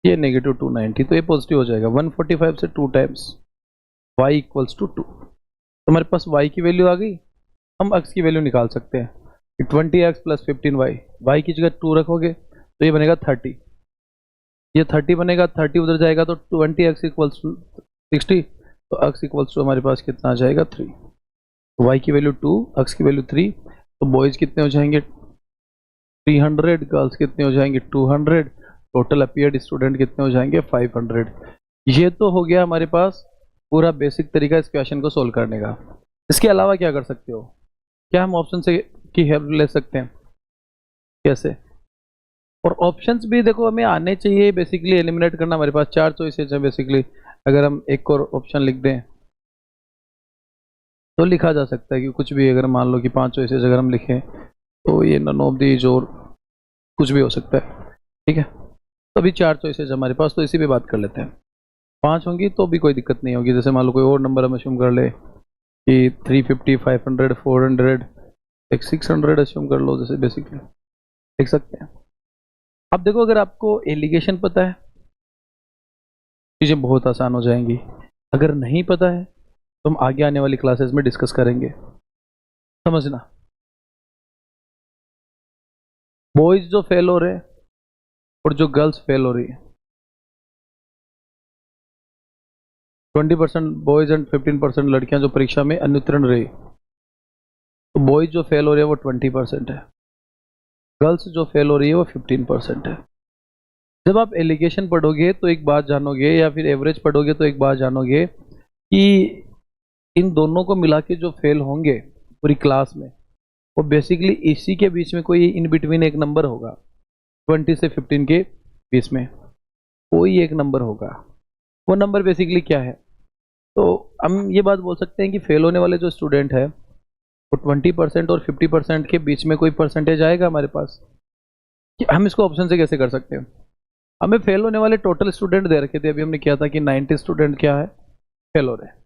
Speaker 1: ये नेगेटिव 290, तो ये पॉजिटिव हो जाएगा। 145 से 2 टाइम्स y इक्वल्स टू 2, तो हमारे पास y की वैल्यू आ गई। हम x की वैल्यू निकाल सकते हैं, 20x प्लस 15y, y की जगह 2 रखोगे तो ये बनेगा 30, ये 30 बनेगा, 30 उधर जाएगा तो 20x इक्वल्स टू 60, तो x इक्वल्स टू हमारे पास कितना आ जाएगा 3, y की वैल्यू 2, x की वैल्यू 3, तो बॉयज़ कितने हो जाएंगे 300, गर्ल्स कितने हो जाएंगे 200, टोटल अपीयर्ड स्टूडेंट कितने हो जाएंगे 500। ये तो हो गया हमारे पास पूरा बेसिक तरीका इस क्वेश्चन को सोल्व करने का। इसके अलावा क्या कर सकते हो, क्या हम ऑप्शन से की हेल्प ले सकते हैं, कैसे, और ऑप्शंस भी देखो हमें आने चाहिए, बेसिकली एलिमिनेट करना। हमारे पास 4 चॉइसेस हैं बेसिकली, अगर हम एक और ऑप्शन लिख दें तो लिखा जा सकता है कि कुछ भी, अगर मान लो कि 5 चॉइसेस अगर हम लिखें तो ये नन ऑफ दीज और कुछ भी हो सकता है, ठीक है। तो अभी 4 चॉइसेस हमारे पास, तो इसी पे बात कर लेते हैं। 5 होंगी तो भी कोई दिक्कत नहीं होगी, जैसे मान लो कोई और नंबर हम अश्यूम कर ले कि 350, 500, 400, एक 600 अश्यूम कर लो, जैसे बेसिकली लिख सकते हैं। अब देखो, अगर आपको एलिगेशन पता है चीज़ें बहुत आसान हो जाएंगी, अगर नहीं पता है तो हम आगे आने वाली क्लासेस में डिस्कस करेंगे, समझना। बॉयज जो फेल हो रहे हैं और जो गर्ल्स फेल हो रही है, 20% बॉयज एंड 15% लड़कियां जो परीक्षा में अनुत्तीर्ण रही, तो बॉयज जो फेल हो रहे हैं वो 20% है, गर्ल्स जो फेल हो रही है वो 15% है। जब आप एलिगेशन पढ़ोगे तो एक बात जानोगे, या फिर एवरेज पढ़ोगे तो एक बात जानोगे कि इन दोनों को मिला के जो फेल होंगे पूरी क्लास में, वो बेसिकली इसी के बीच में कोई इन बिटवीन एक नंबर होगा, 20 से 15 के बीच में कोई एक नंबर होगा। वो नंबर बेसिकली क्या है, तो हम ये बात बोल सकते हैं कि फेल होने वाले जो स्टूडेंट है वो 20% और 50% के बीच में कोई परसेंटेज आएगा हमारे पास। कि हम इसको ऑप्शन से कैसे कर सकते हैं, हमें फेल होने वाले टोटल स्टूडेंट दे रखे थे, अभी हमने किया था कि 90 स्टूडेंट क्या है फेल हो रहे हैं,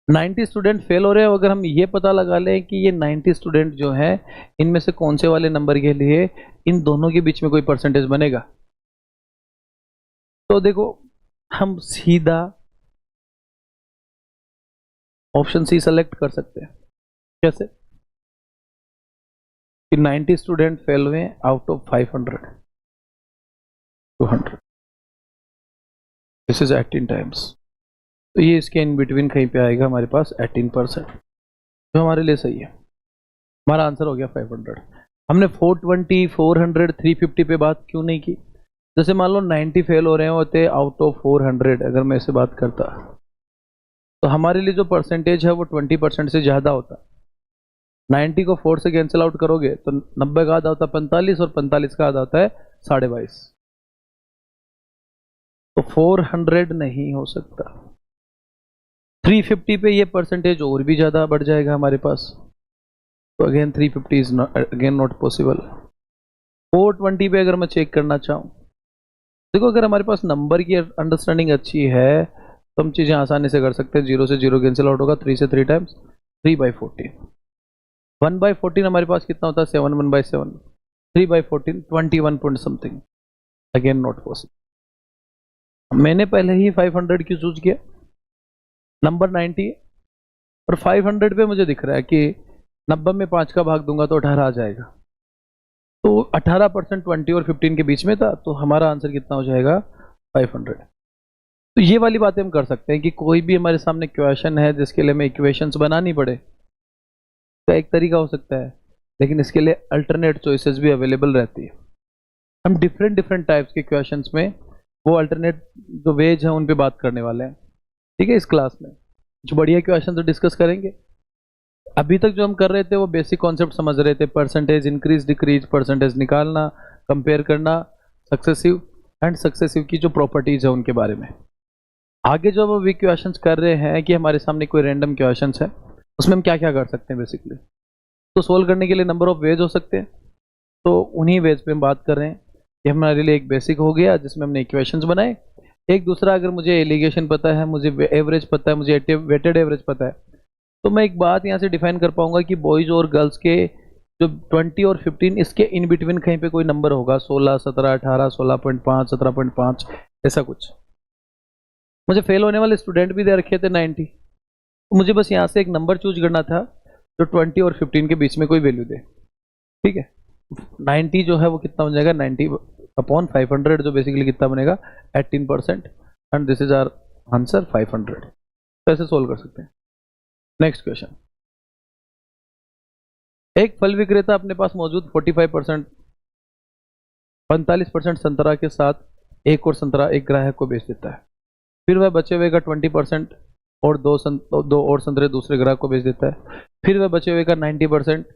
Speaker 1: 90 स्टूडेंट फेल हो रहे हैं। अगर हम ये पता लगा लें कि ये 90 स्टूडेंट जो हैं इनमें से कौन से वाले नंबर के लिए इन दोनों के बीच में कोई परसेंटेज बनेगा, तो देखो हम सीधा ऑप्शन सी सेलेक्ट कर सकते हैं। कैसे, कि 90 स्टूडेंट फेल हुए out of 500, 200, this is 18 times, तो ये इसके इन बिटवीन कहीं पे आएगा हमारे पास 18%, जो हमारे लिए सही है। हमारा आंसर हो गया 500। हमने 420, 400, 350 पे बात क्यों नहीं की, जैसे मान लो 90 फेल हो रहे होते आउट ऑफ 400, अगर मैं इसे बात करता तो हमारे लिए जो परसेंटेज है वो 20% से ज़्यादा होता। 90 को 4 से कैंसिल आउट करोगे तो 90 का आधा होता है 45, और 45 का आधा होता है 22.5, तो 400 नहीं हो सकता। 350 पे ये परसेंटेज और भी ज़्यादा बढ़ जाएगा हमारे पास, तो again 350 is again not possible. 420 पे अगर मैं चेक करना चाहूँ, देखो अगर हमारे पास नंबर की अंडरस्टैंडिंग अच्छी है तो हम चीज़ें आसानी से कर सकते हैं। 0 से 0 कैंसिल आउट होगा, 3 से 3 टाइम्स 3/14, 1/14 हमारे पास कितना होता है 7, 1/7, 3/14 21 point something, again not possible. मैंने पहले ही 500 क्यों चूज किया, नंबर 90 है और 500 पे मुझे दिख रहा है कि 90 में 5 का भाग दूंगा तो 18 आ जाएगा, तो 18% 20 और 15 के बीच में था, तो हमारा आंसर कितना हो जाएगा 500। तो ये वाली बातें हम कर सकते हैं कि कोई भी हमारे सामने क्वेश्चन है जिसके लिए हमें इक्वेशंस बनानी पड़े, तो एक तरीका हो सकता है, लेकिन इसके लिए अल्टरनेट चॉइसेस भी अवेलेबल रहती है। हम डिफरेंट डिफरेंट टाइप्स के क्वेश्चंस में वो अल्टरनेट जो वेज हैं उन पे बात करने वाले हैं, ठीक है, इस क्लास में। जो बढ़िया क्वेश्चन तो डिस्कस करेंगे, अभी तक जो हम कर रहे थे वो बेसिक कॉन्सेप्ट समझ रहे थे, परसेंटेज इंक्रीज डिक्रीज, परसेंटेज निकालना, कंपेयर करना, सक्सेसिव एंड सक्सेसिव की जो प्रॉपर्टीज है उनके बारे में। आगे जो हम अभी क्वेश्चंस कर रहे हैं कि हमारे सामने कोई रैंडम क्वेश्चंस है, उसमें हम क्या क्या कर सकते हैं बेसिकली। तो सोल्व करने के लिए नंबर ऑफ वेज हो सकते हैं, तो उन्हीं वेज पे हम बात कर रहे हैं। ये हमारे लिए एक बेसिक हो गया जिसमें हमने इक्वेशंस बनाए। एक दूसरा, अगर मुझे एलिगेशन पता है, मुझे एवरेज पता है, मुझे वेटेड एवरेज पता है, तो मैं एक बात यहाँ से डिफाइन कर पाऊंगा कि बॉयज़ और गर्ल्स के जो 20 और 15 इसके इन बिटवीन कहीं पे कोई नंबर होगा, 16, 17, 18, 16.5, 17.5, ऐसा कुछ। मुझे फेल होने वाले स्टूडेंट भी दे रखे थे 90, तो मुझे बस यहाँ से एक नंबर चूज करना था जो 20 और 15 के बीच में कोई वैल्यू दे। ठीक है, 90 जो है वो कितना बन जाएगा, 90/500, जो बेसिकली कितना बनेगा, 18%, and this is our answer 500। तो ऐसे सोल्व कर सकते हैं। नेक्स्ट क्वेश्चन, एक फल विक्रेता अपने पास मौजूद 45% 45% संतरा के साथ एक और संतरा एक ग्राहक को बेच देता है। फिर वह बचे हुए का 20% और दो और संतरे दूसरे ग्राहक को बेच देता है। फिर वह बचे हुए का 90%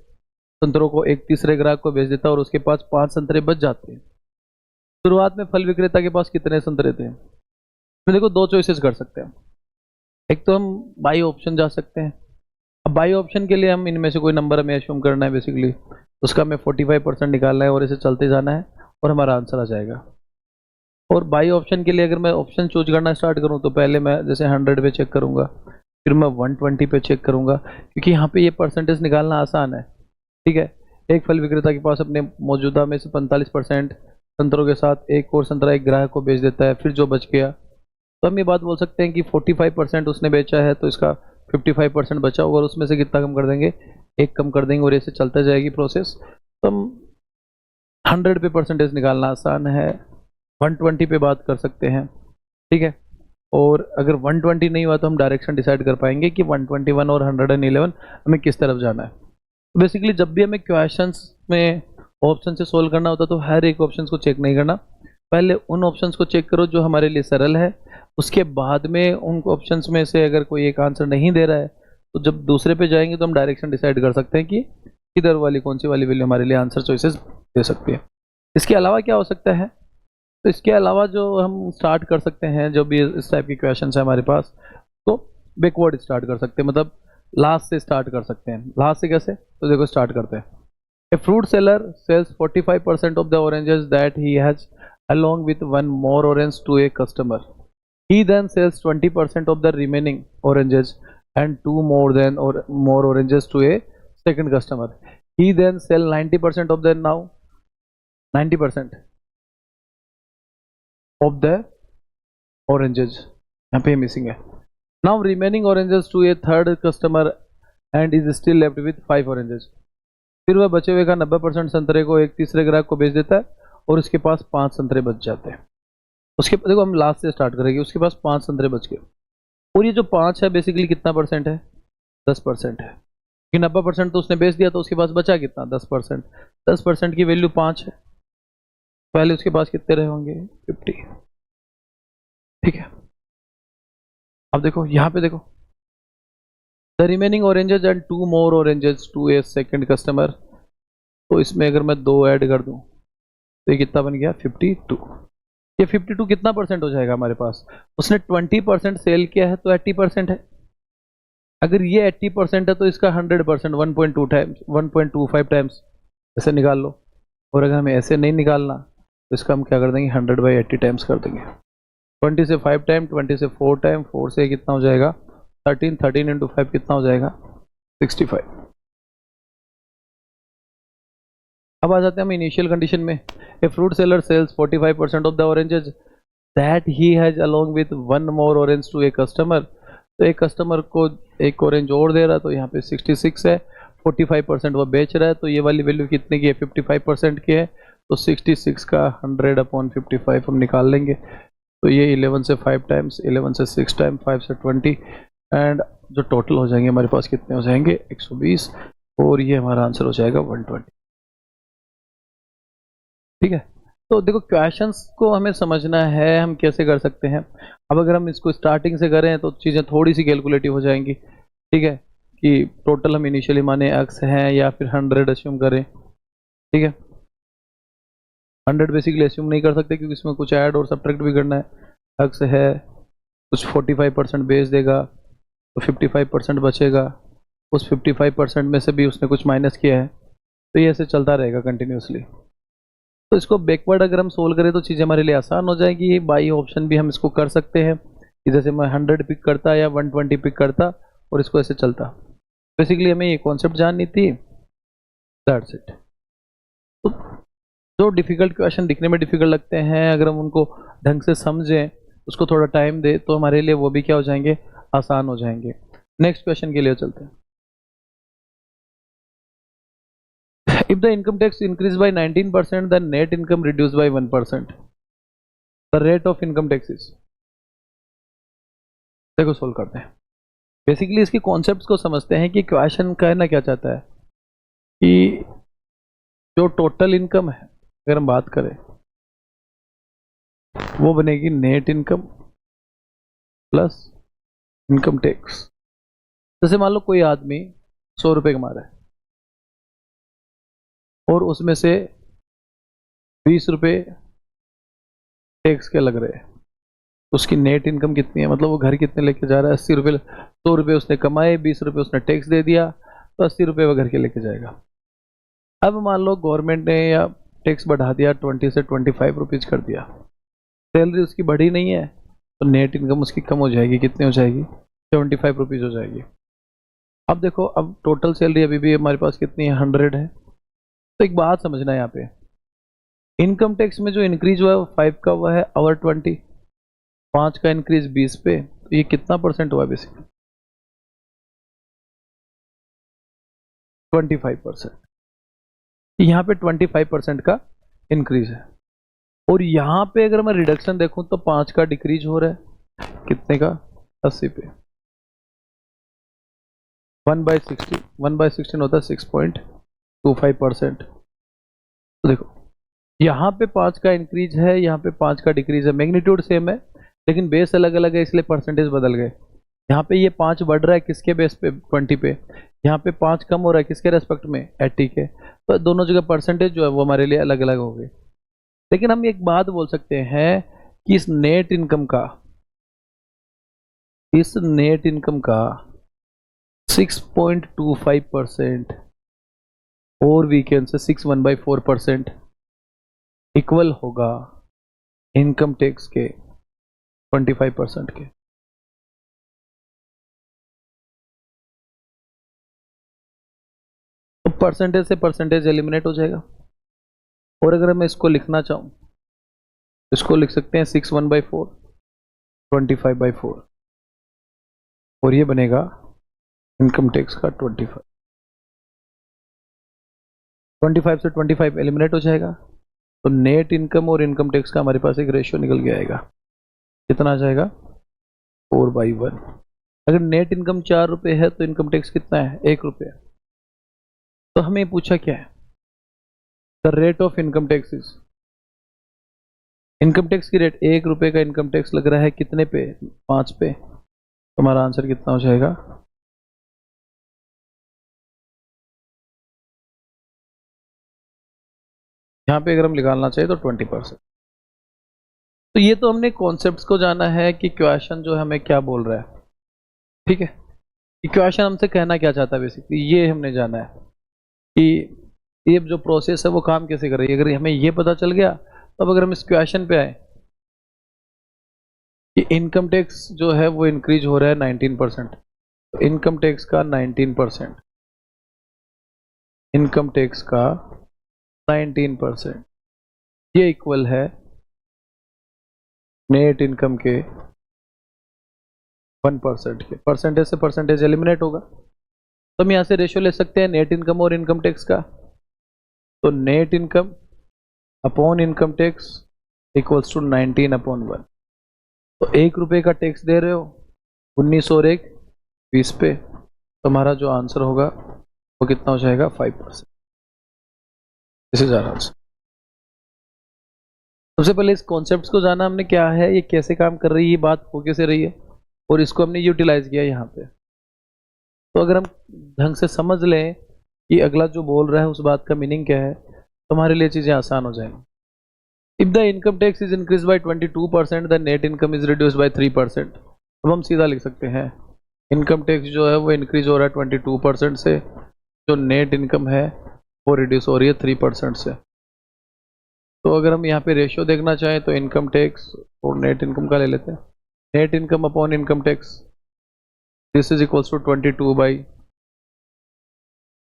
Speaker 1: संतरों को एक तीसरे ग्राहक को बेच देता है और उसके पास 5 संतरे बच जाते हैं। शुरुआत में फल विक्रेता के पास कितने संतरे थे? इसमें देखो दो चॉइसेस कर सकते हैं। एक तो हम बाई ऑप्शन जा सकते हैं। अब बाई ऑप्शन के लिए हम इनमें से कोई नंबर हमें एज्यूम करना है, बेसिकली उसका हमें 45% निकालना है और इसे चलते जाना है और हमारा आंसर आ जाएगा। और बाई ऑप्शन के लिए अगर मैं ऑप्शन चूज करना स्टार्ट करूं तो पहले मैं जैसे 100 पे चेक करूंगा, फिर मैं 120 पे चेक करूंगा, क्योंकि यहाँ पे ये परसेंटेज निकालना आसान है। ठीक है, एक फल विक्रेता के पास अपने मौजूदा में से 45% संतरों के साथ एक और संतरा एक ग्राहक को बेच देता है, फिर जो बच गया, तो हम ये बात बोल सकते हैं कि 45% उसने बेचा है तो इसका 55% बचा होगा और उसमें से कितना कम कर देंगे, एक कम कर देंगे और ऐसे चलता जाएगी प्रोसेस। तो हम 100 पे परसेंटेज निकालना आसान है, 120 पे बात कर सकते हैं। ठीक है, और अगर 120 नहीं हुआ तो हम डायरेक्शन डिसाइड कर पाएंगे कि 121 और 111 हमें किस तरफ जाना है। बेसिकली जब भी हमें क्वेश्चंस में ऑप्शन से सोल्व करना होता है तो हर एक ऑप्शन को चेक नहीं करना, पहले उन ऑप्शंस को चेक करो जो हमारे लिए सरल है, उसके बाद में उन ऑप्शंस में से अगर कोई एक आंसर नहीं दे रहा है तो जब दूसरे पे जाएंगे तो हम डायरेक्शन डिसाइड कर सकते हैं कि किधर वाली कौन सी वाली वैल्यू हमारे लिए आंसर चॉइसेस दे सकती है। इसके अलावा क्या हो सकता है, तो इसके अलावा जो हम स्टार्ट कर सकते हैं, जो भी इस टाइप की क्वेश्चन है हमारे पास, तो बैकवर्ड स्टार्ट कर सकते हैं, मतलब लास्ट से स्टार्ट कर सकते हैं। लास्ट से कैसे, तो देखो स्टार्ट करते हैं। ए fruit seller sells 45% of the oranges that he has along with one more orange to a customer. He then sells 20% of the remaining oranges and two more oranges to a second customer. He then sell 90% of the 90% of the oranges, यहाँ पे मिसिंग है। Now remaining oranges to a third customer and is still left with 5 oranges. फिर वह बचे हुए का 90% संतरे को एक तीसरे ग्राहक को बेच देता है और उसके पास 5 संतरे बच जाते हैं। उसके देखो हम लास्ट से स्टार्ट करेंगे, उसके पास 5 संतरे बच गए और ये जो 5 है बेसिकली कितना परसेंट है, 10% है, कि 90% तो उसने बेच दिया तो उसके पास बचा कितना, 10%। 10% की वैल्यू 5 है, पहले उसके पास कितने रहे होंगे, 50। ठीक है, अब देखो यहाँ पे देखो, the remaining oranges and 2 more oranges to a second customer, तो इसमें अगर मैं 2 ऐड कर दूं तो ये कितना बन गया, 52। ये 52 कितना परसेंट हो जाएगा हमारे पास, उसने 20% सेल किया है तो 80% है। अगर ये 80% है तो इसका 100% 1.2 टाइम्स 1.25 टाइम्स ऐसे निकाल लो। और अगर हमें ऐसे नहीं निकालना तो इसका हम क्या कर देंगे, 100/80 टाइम्स कर देंगे। 20 से 5 टाइम, 20 से 4 टाइम, 4 से कितना हो जाएगा, 13, 13 इंटू 5 कितना हो जाएगा, 65। अब आ जाते हैं हम इनिशियल कंडीशन में। A fruit seller sells 45% of the oranges that he has along with 1 more orange to a customer, तो एक कस्टमर को एक ऑरेंज और दे रहा है, तो यहाँ पे 66 है, 45% वो बेच रहा है, तो ये वाली वैल्यू कितने की है, 55% की है, तो 66 का 100/55 हम निकाल लेंगे। तो ये 11 से 5 टाइम्स, 11 से 6 टाइम, 5 से 20, एंड जो टोटल हो जाएंगे हमारे पास कितने हो जाएंगे, 120, और ये हमारा आंसर हो जाएगा 120। ठीक है, तो देखो क्वेश्चंस को हमें समझना है हम कैसे कर सकते हैं। अब अगर हम इसको स्टार्टिंग से करें तो चीज़ें थोड़ी सी कैलकुलेटिव हो जाएंगी। ठीक है, कि टोटल हम इनिशियली माने x है या फिर 100 अज्यूम करें, ठीक है। 100 बेसिकली अज्यूम नहीं कर सकते क्योंकि इसमें कुछ ऐड और सब्ट्रैक्ट भी करना है। x है कुछ 45% बेस देगा तो 55% बचेगा, उस 55% में से भी उसने कुछ माइनस किया है, तो ये ऐसे चलता रहेगा कंटिन्यूसली। तो इसको बैकवर्ड अगर हम सोल्व करें तो चीज़ें हमारे लिए आसान हो जाएगी। बाई ऑप्शन भी हम इसको कर सकते हैं कि जैसे मैं 100 पिक करता या 120 पिक करता और इसको ऐसे चलता। बेसिकली हमें ये कॉन्सेप्ट जाननी थी, दैट्स इट। तो जो डिफिकल्ट क्वेश्चन दिखने में डिफिकल्ट लगते हैं, अगर हम उनको ढंग से समझें, उसको थोड़ा टाइम दे, तो हमारे लिए वो भी क्या हो जाएंगे, आसान हो जाएंगे। नेक्स्ट क्वेश्चन के लिए चलते हैं। If the income tax increased by 19%, then net income reduced by 1%. The rate of income tax is, देखो सोल्व करते हैं। बेसिकली इसके कॉन्सेप्ट्स को समझते हैं कि क्वेश्चन कहना क्या चाहता है कि जो टोटल इनकम है अगर हम बात करें वो बनेगी net income plus income tax. जैसे मान लो कोई आदमी 100 रुपये कमा रहा है और उसमें से 20 रुपये टैक्स के लग रहे हैं, उसकी नेट इनकम कितनी है, मतलब वो घर कितने लेके जा रहा है, 80 रुपये। 100 रुपये उसने कमाए, 20 रुपये उसने टैक्स दे दिया, तो 80 रुपये वो घर के लेके जाएगा। अब मान लो गवर्नमेंट ने या टैक्स बढ़ा दिया, 20 से 25 रुपीज़ कर दिया, सैलरी उसकी बढ़ी नहीं है, तो नेट इनकम उसकी कम हो जाएगी। कितनी हो जाएगी, 75 रुपीज़ हो जाएगी। अब देखो, अब टोटल सैलरी अभी भी हमारे पास कितनी है, 100 है। तो एक बात समझना है यहाँ पे, इनकम टैक्स में जो इंक्रीज हुआ है वो 5 का हुआ है और 20, 5 का इंक्रीज 20 पे, तो ये कितना परसेंट हुआ बेसिकली, 25%। यहाँ पे 25% का इंक्रीज है। और यहाँ पे अगर मैं रिडक्शन देखूं तो 5 का डिक्रीज हो रहा है, कितने का, 80 पे। 1/16 होता है 6.25%। तो देखो यहाँ पे 5 का इंक्रीज है, यहाँ पे 5 का डिक्रीज है, मैग्नीट्यूड सेम है लेकिन बेस अलग अलग है, इसलिए परसेंटेज बदल गए। यहाँ पे ये 5 बढ़ रहा है किसके बेस पे, 20 पे। यहाँ पे 5 कम हो रहा है किसके रेस्पेक्ट में, 80 के। तो दोनों जगह परसेंटेज जो है वो हमारे लिए अलग अलग हो गए। लेकिन हम एक बात बोल सकते हैं कि इस नेट इनकम का 6.25% और वीकेंड से 6.14% इक्वल होगा इनकम टैक्स के 25% के। तो परसेंटेज से परसेंटेज एलिमिनेट हो जाएगा। और अगर मैं इसको लिखना चाहूं, इसको लिख सकते हैं 6/1/4, 25/4, और ये बनेगा इनकम टैक्स का 25 से 25 एलिमिनेट हो जाएगा। तो नेट इनकम और इनकम टैक्स का हमारे पास एक रेशियो निकल के आएगा, कितना आ जाएगा, 4/1। अगर नेट इनकम 4 रुपये है तो इनकम टैक्स कितना है, 1 रुपये। तो हमें पूछा क्या है, the rate of income tax is, income tax की रेट 1 रुपये का इनकम टैक्स लग रहा है कितने पे, 5 पे। तो हमारा आंसर कितना हो जाएगा, यहाँ पे अगर हम निकालना चाहिए तो 20%। तो ये तो हमने कॉन्सेप्ट्स को जाना है कि क्वेश्चन जो हमें क्या बोल रहा है, ठीक है, कि क्वेश्चन हमसे कहना क्या चाहता है, बेसिकली ये हमने जाना है कि ये जो प्रोसेस है वो काम कैसे कर रही है। अगर हमें ये पता चल गया, तब अगर हम इस क्वेश्चन पे आए कि इनकम टैक्स जो है वो इंक्रीज हो रहा है 19%, तो इनकम टैक्स का 19%, इनकम टैक्स का 19%, ये इक्वल है नेट इनकम के 1% के। परसेंटेज से परसेंटेज एलिमिनेट होगा, तो हम यहाँ से रेशियो ले सकते हैं नेट इनकम और इनकम टैक्स का। तो net income upon income tax equals to 19/1। तो 1 रुपये का टैक्स दे रहे हो, 19 और 1 20 पे, तो हमारा जो आंसर होगा वो कितना हो जाएगा, 5%। This is our answer. सबसे पहले इस कॉन्सेप्ट्स को जाना हमने, क्या है ये, कैसे काम कर रही है, ये बात हो कैसे रही है, और इसको हमने यूटिलाइज किया यहाँ पे। तो अगर हम ढंग से समझ लें कि अगला जो बोल रहा है उस बात का मीनिंग क्या है, तो हमारे लिए चीज़ें आसान हो जाएंगी। If the income tax is increase by 22%, the net income is reduce by 3%। अब हम सीधा लिख सकते हैं इनकम टैक्स जो है वो इंक्रीज हो रहा है 22% से, जो नेट इनकम है वो रिड्यूस हो रही है 3% से। तो अगर हम यहाँ पे रेशियो देखना चाहें तो इनकम टैक्स और नेट इनकम का ले लेते हैं। Net income upon income tax, this is equals to 22 by,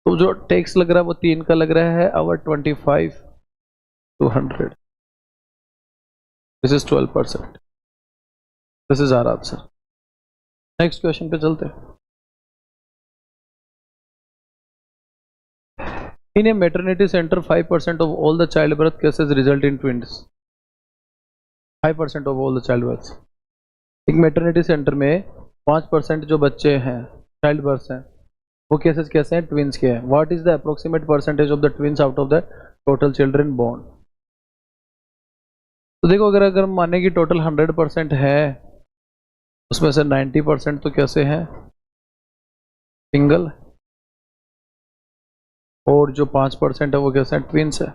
Speaker 1: तो जो टैक्स लग रहा है वो 3 का लग रहा है, our 25 to 100, this is 12%। This is our answer. Next question पे चलते हैं। In a maternity center, 5% of all the childbirth cases result in twins. 5% of all the childbirths. एक मैटरनिटी सेंटर में 5% जो बच्चे हैं चाइल्ड बर्थ हैं वो केसेस कैसे हैं, ट्विंस के हैं। What is the approximate percentage of the twins out of the total children born. तो देखो अगर हम माने कि टोटल 100% है, उसमें से 90% तो कैसे हैं, सिंगल, और जो 5% है वो कैसे हैं, ट्विंस है।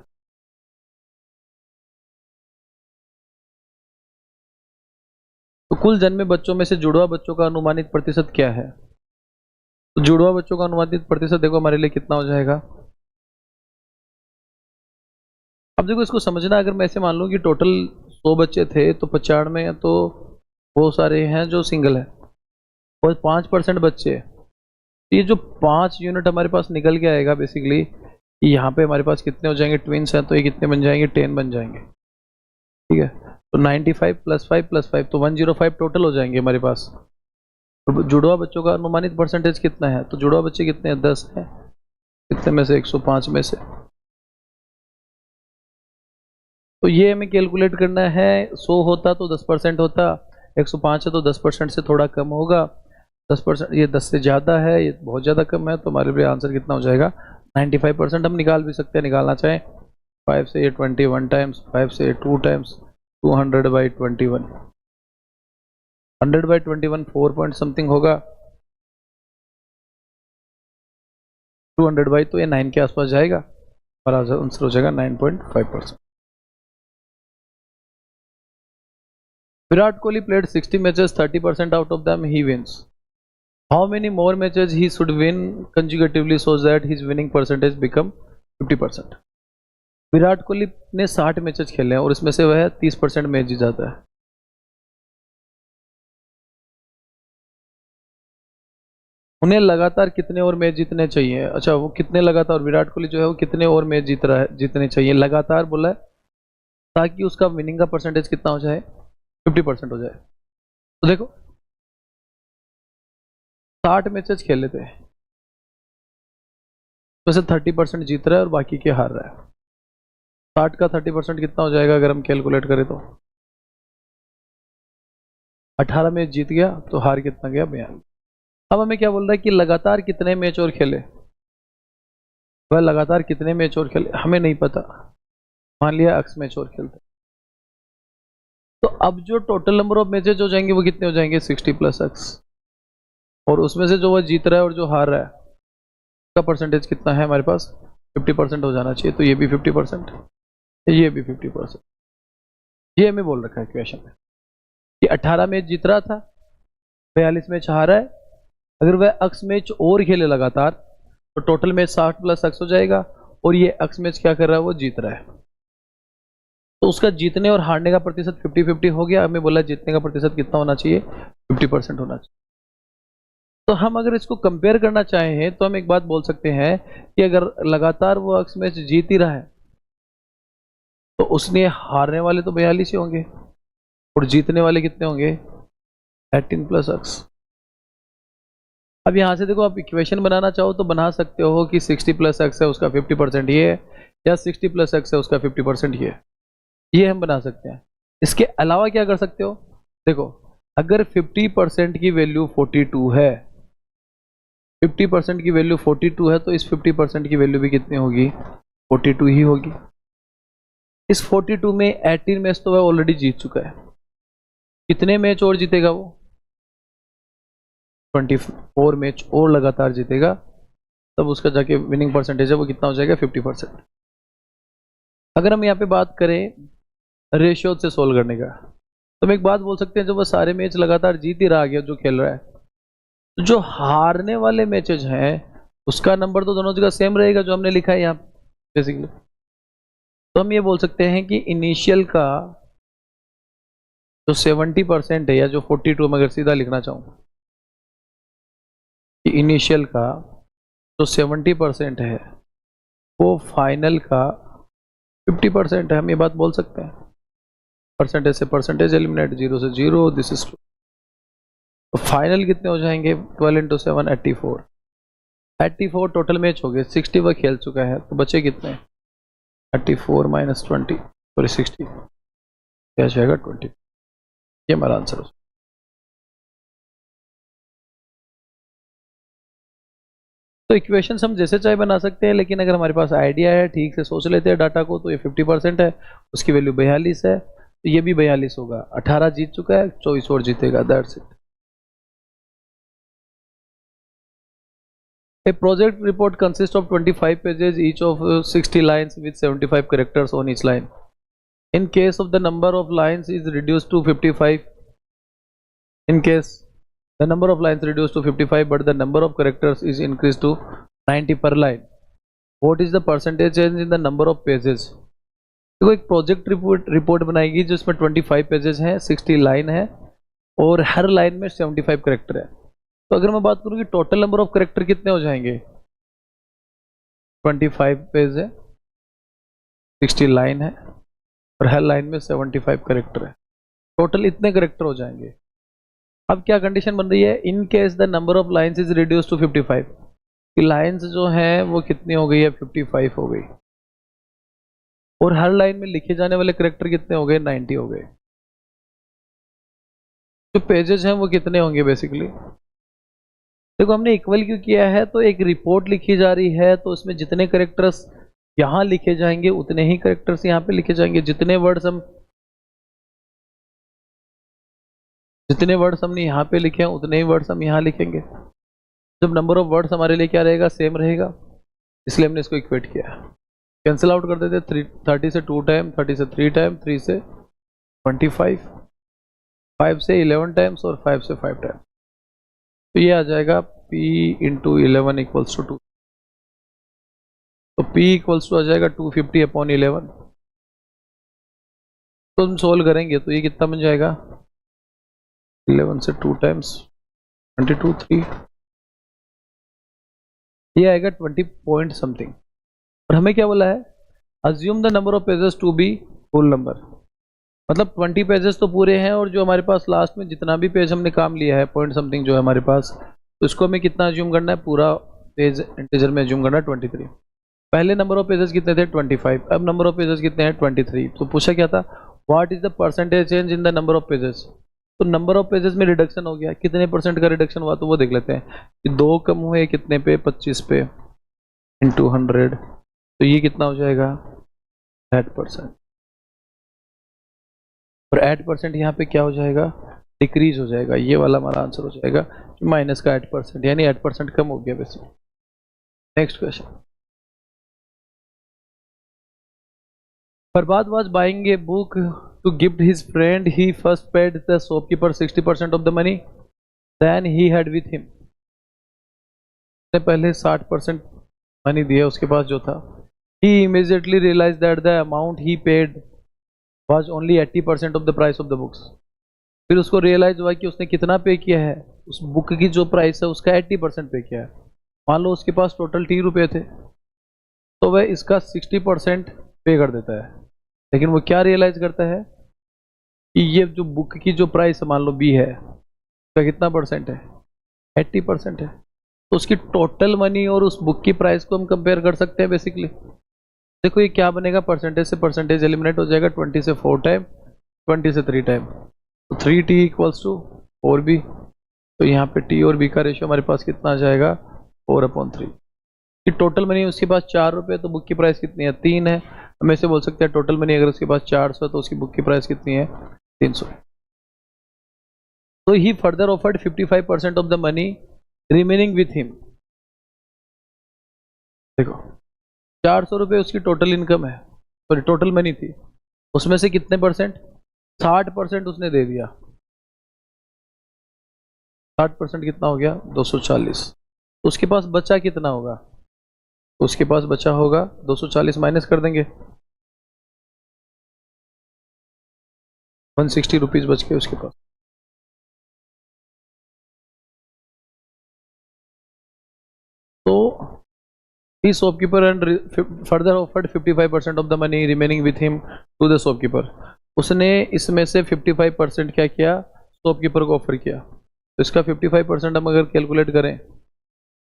Speaker 1: तो कुल जन्मे बच्चों में से जुड़वा बच्चों का अनुमानित प्रतिशत क्या है। तो जुड़वा बच्चों का अनुमानित प्रतिशत देखो हमारे लिए कितना हो जाएगा। अब देखो इसको समझना, अगर मैं ऐसे मान लूँ कि टोटल 100 बच्चे थे तो 95 तो वो सारे हैं जो सिंगल है, और 5% बच्चे, ये जो 5 यूनिट हमारे पास निकल के आएगा बेसिकली, यहाँ पे हमारे पास कितने हो जाएंगे, ट्विंस हैं तो ये कितने बन जाएंगे, 10 बन जाएंगे। ठीक है, तो 95 + 5 + 5 तो 105 टोटल हो जाएंगे हमारे पास। तो जुड़वा बच्चों का अनुमानित परसेंटेज कितना है, तो जुड़वा बच्चे कितने हैं, 10 हैं। कितने में से, 105 में से। तो ये हमें कैलकुलेट करना है, 100 होता तो 10% होता, 105 है तो 10% से थोड़ा कम होगा, 10%, ये 10 से ज़्यादा है, ये बहुत ज़्यादा कम है, तो हमारे लिए आंसर कितना हो जाएगा, 95%। हम निकाल भी सकते हैं, निकालना चाहें 5 से ये 21 टाइम्स, 5 से ये 2 टाइम्स, 200/21, 100/21 4 पॉइंट समथिंग होगा, 200 बाई तो ये 9 के आसपास जाएगा, और आंसर हो जाएगा 9.5%। Virat Kohli played 60 matches, 30% out of them he wins. How many more matches he should win consecutively so that his winning percentage become 50%? Virat Kohli ने 60 मैचेस खेले हैं और इसमें से वह 30% मैच जीत जाता है। उन्हें लगातार कितने और मैच जीतने चाहिए, अच्छा वो कितने लगातार, विराट कोहली जो है वो कितने और मैच जीत रहा है, जीतने चाहिए लगातार बोला है, ताकि उसका विनिंग का परसेंटेज कितना हो जाए, 50% हो जाए। तो देखो 60 मैचेस खेले थे, वैसे 30% जीत रहा है और बाकी के हार रहा है। 60 का 30% कितना हो जाएगा, अगर हम कैलकुलेट करें तो 18 मैच जीत गया, तो हार कितना गया, 42। अब हमें क्या बोल रहा है कि लगातार कितने मैच और खेले, वह लगातार कितने मैच और खेले हमें नहीं पता, मान लिया अक्स मैच और खेलते, तो अब जो टोटल नंबर ऑफ मैचेज हो जाएंगे वो कितने हो जाएंगे, 60 + x, और उसमें से जो वह जीत रहा है और जो हार रहा है उसका परसेंटेज कितना है हमारे पास, 50% हो जाना चाहिए। तो ये भी 50%, ये भी 50%। ये हमें बोल रखा है क्वेश्चन में कि 18 मैच जीत रहा था, 42 मैच हारा है, अगर वह अक्स मैच और खेले लगातार तो टोटल मैच 60 + x हो जाएगा, और ये अक्स मैच क्या कर रहा है, वो जीत रहा है, तो उसका जीतने और हारने का प्रतिशत 50-50 हो गया। हमें बोला जीतने का प्रतिशत कितना होना चाहिए, 50% होना चाहिए। तो हम अगर इसको कंपेयर करना चाहें तो हम एक बात बोल सकते हैं कि अगर लगातार वो अक्स मैच जीत ही रहा है तो उसने हारने वाले तो 42 ही होंगे और जीतने वाले कितने होंगे, 18 + x। अब यहाँ से देखो, आप इक्वेशन बनाना चाहो तो बना सकते हो कि 60 + x है उसका 50% ये है, या 60 + x है उसका 50% ये हम बना सकते हैं। इसके अलावा क्या कर सकते हो, देखो अगर 50% की वैल्यू 42 है, 50% की वैल्यू 42 है, तो इस 50% की वैल्यू भी कितनी होगी, 42 ही होगी। इस 42 में 18 मैच तो वह ऑलरेडी जीत चुका है, कितने मैच और जीतेगा वो, 24 मैच और लगातार जीतेगा तब उसका जाके विनिंग परसेंटेज है वो कितना हो जाएगा 50%। अगर हम यहाँ पे बात करें रेशियो से सोल्व करने का तो हम एक बात बोल सकते हैं, जब वो सारे मैच लगातार जीत ही रहा गया जो खेल रहा है, तो जो हारने वाले मैचेज हैं उसका नंबर तो दोनों जगह सेम रहेगा जो हमने लिखा है यहाँ बेसिकली। तो हम ये बोल सकते हैं कि इनिशियल का जो 70% है या जो 42, मैं अगर सीधा लिखना चाहूँ कि इनिशियल का जो 70% है वो फाइनल का 50% है, हम ये बात बोल सकते हैं। परसेंटेज से परसेंटेज एलिमिनेट, 0 से 0, दिस इज 2। तो फाइनल कितने हो जाएंगे 12 into 7 84। 84 टोटल मैच हो गए, 60 वह खेल चुका है, तो बचे कितने 34 माइनस 20 सॉरी 60 क्या जाएगा 20। ये हमारा आंसर है। तो इक्वेशंस हम जैसे चाहे बना सकते हैं, लेकिन अगर हमारे पास आइडिया है, ठीक से सोच लेते हैं डाटा को, तो ये 50% है, उसकी वैल्यू 42 है, तो ये भी 42 होगा। 18 जीत चुका है, 24 और जीतेगा, that's it. A project report consists of 25 pages, each of 60 lines with 75 characters on each line. In case of the number of lines is reduced to 55, in case the number of lines reduced to 55 but the number of characters is increased to 90 per line, what is the percentage change in the number of pages? देखो एक प्रोजेक्ट रिपोर्ट बनाएगी जिसमें 25 पेजेस हैं, 60 लाइन है और हर लाइन में 75 करेक्टर है। तो अगर मैं बात करूँ कि टोटल नंबर ऑफ करेक्टर कितने हो जाएंगे, 25 पेज है, 60 लाइन है और हर लाइन में 75 करेक्टर है, टोटल इतने करेक्टर हो जाएंगे। अब क्या कंडीशन बन रही है, in case the number of lines is reduce to 55, कि लाइन्स जो हैं वो कितनी हो गई है 55 हो गई, और हर लाइन में लिखे जाने वाले करेक्टर कितने हो गए 90 हो गए। जो पेजेस हैं वो कितने होंगे बेसिकली, देखो हमने इक्वल क्यों किया है, तो एक रिपोर्ट लिखी जा रही है तो उसमें जितने करेक्टर्स यहाँ लिखे जाएंगे उतने ही करेक्टर्स यहाँ पे लिखे जाएंगे, जितने वर्ड्स हमने यहाँ पे लिखे हैं उतने ही वर्ड्स हम यहाँ लिखेंगे। जब नंबर ऑफ वर्ड्स हमारे लिए क्या रहेगा, सेम रहेगा, इसलिए हमने इसको इक्वेट किया। कैंसिल आउट कर देते, 30 से 2 टाइम, 30 से 3 टाइम, 3 से 25, 5 से 11 टाइम्स और 5 से 5 टाइम्स, तो ये आ जाएगा P इंटू 11 इक्वल्स टू 2, तो P इक्वल्स टू आ जाएगा 250 अपॉन 11। तो हम सोल्व करेंगे तो ये कितना बन जाएगा, 11 से 2 टाइम्स 22 3, ये आएगा 20 पॉइंट समथिंग। और हमें क्या बोला है, assume the number of pages to be full number, मतलब 20 पेजेस तो पूरे हैं और जो हमारे पास लास्ट में जितना भी पेज हमने काम लिया है पॉइंट समथिंग जो है हमारे पास, तो इसको हमें कितना अज्यूम करना है, पूरा पेज इंटीजर में अज्यूम करना है 23। पहले नंबर ऑफ पेजेस कितने थे 25, अब नंबर ऑफ पेजेस कितने हैं 23। तो पूछा क्या था, what is the percentage change in the number of pages, तो नंबर ऑफ पेजेस में रिडक्शन हो गया, कितने परसेंट का रिडक्शन हुआ तो वो देख लेते हैं कि 2 कम हुए कितने पे 25 पे इंटू 100, तो ये कितना हो जाएगा 8%, और 8% यहाँ पे क्या हो जाएगा, डिक्रीज हो जाएगा, ये वाला हमारा आंसर हो जाएगा माइनस का 8%, यानी 8% कम हो गया वैसे। Next question, Farbad was buying a book to gift his friend. He first paid the shopkeeper 60% of the money then he had with him. उसने पहले 60% मनी दिया उसके पास जो था। He immediately realized that the amount he paid was only 80% of the price of the books. फिर उसको रियलाइज हुआ कि उसने कितना पे किया है, उस बुक की जो प्राइस है उसका 80% पे किया है। मान लो उसके पास टोटल 30 रुपये थे तो वह इसका 60% पे कर देता है, लेकिन वो क्या रियलाइज करता है कि ये जो बुक की जो प्राइस मान लो बी है उसका कितना परसेंट है 80% है, तो उसकी टोटल मनी और उस बुक की प्राइस को हम कंपेयर कर सकते हैं बेसिकली। देखो ये क्या बनेगा, परसेंटेज से परसेंटेज एलिमिनेट हो जाएगा, 20 से 4 टाइम, 20 से 3 टाइम, तो 3t इक्वल्स टू 4b, तो यहाँ पे t और b का रेशियो हमारे पास कितना आ जाएगा 4/3। कि टोटल मनी उसके पास 4 रुपये, तो बुक की प्राइस कितनी है 3 है, हम ऐसे बोल सकते हैं टोटल मनी अगर उसके पास 400 है तो उसकी बुक की प्राइस कितनी है 300। तो he further offered 55% of the money remaining with him. देखो 400 रुपये उसकी टोटल इनकम है, सॉरी टोटल मनी थी, उसमें से कितने परसेंट, 60% उसने दे दिया। 60% कितना हो गया, 240। उसके पास बचा कितना होगा, उसके पास बचा होगा 240 माइनस कर देंगे, 160 रुपीज बच गए उसके पास। तो he shopkeeper and further offered 55% of the money remaining with him to the shopkeeper. उसने इसमें से 55% क्या किया, शॉपकीपर को ऑफर किया। तो इसका 55% हम अगर कैलकुलेट करें,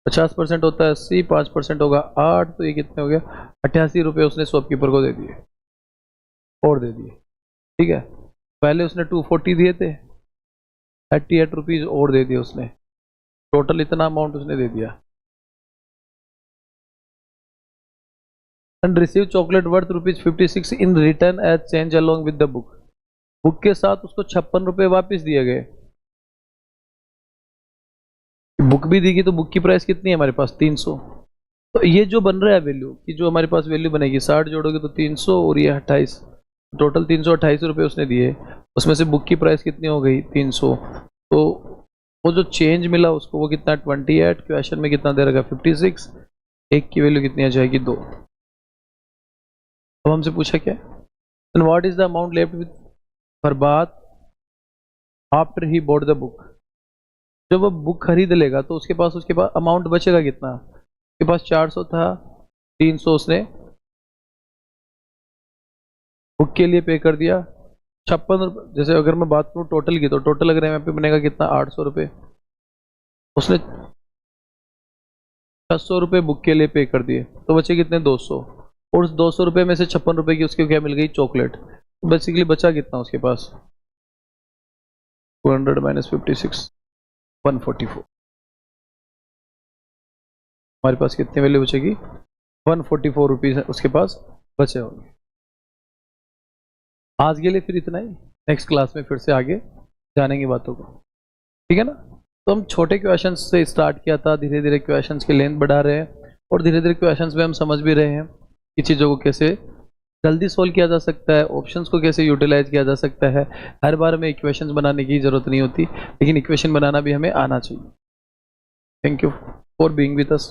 Speaker 1: 50% होता है 80, 5% होगा 8, तो ये कितने हो गया, 88 रुपये उसने शॉपकीपर को दे दिए, और दे दिए। ठीक है, पहले उसने 240 दिए थे, 88 रुपीज और दे दिए उसने, टोटल इतना अमाउंट उसने दे दिया। And receive chocolate worth ₹56 in return as change along with the book. Book के साथ उसको 56 रुपये वापिस दिए गए। बुक भी दी गई, तो बुक की प्राइस कितनी है हमारे पास, 300। तो ये जो बन रहा है वैल्यू कि जो हमारे पास वैल्यू बनेगी, 60 जोड़ोगे तो 300 और ये 28, टोटल 328 रुपये उसने दिए। उसमें से बुक की प्राइस कितनी हो गई, 300। तो वो जो चेंज मिला उसको, वो कितना, 28। क्वेश्चन में कितना दे रखा, 56। एक की वैल्यू कितनी आ जाएगी, 2। अब हमसे पूछा क्या, and what is the amount left with फरबात after he bought the book. जब वो बुक खरीद लेगा तो उसके पास अमाउंट बचेगा कितना, उसके पास 400 था, 300 उसने बुक के लिए पे कर दिया, 56 रुपये। जैसे अगर मैं बात करूँ टोटल की, तो टोटल अगर यहाँ पे बनेगा कितना, 800 रुपये। उसने 600 रुपये बुक के लिए पे कर दिए, तो बचे कितने, 200। और उस 200 रुपये में से 56 रुपये की उसको क्या मिल गई, चॉकलेट। तो बेसिकली बचा कितना उसके पास, 200 माइनस 56, 144। हमारे पास कितनी वैल्यू बचेगी, 144 रुपीज उसके पास बचे होंगे। आज के लिए फिर इतना ही, नेक्स्ट क्लास में फिर से आगे जानेंगे बातों को, ठीक है ना। तो हम छोटे क्वेश्चंस से स्टार्ट किया था, धीरे धीरे क्वेश्चंस की लेंथ बढ़ा रहे हैं, और धीरे धीरे क्वेश्चंस में हम समझ भी रहे हैं कि चीज़ों को कैसे जल्दी सोल्व किया जा सकता है, ऑप्शंस को कैसे यूटिलाइज किया जा सकता है। हर बार में इक्वेशंस बनाने की जरूरत नहीं होती, लेकिन इक्वेशन बनाना भी हमें आना चाहिए। Thank you for being with us.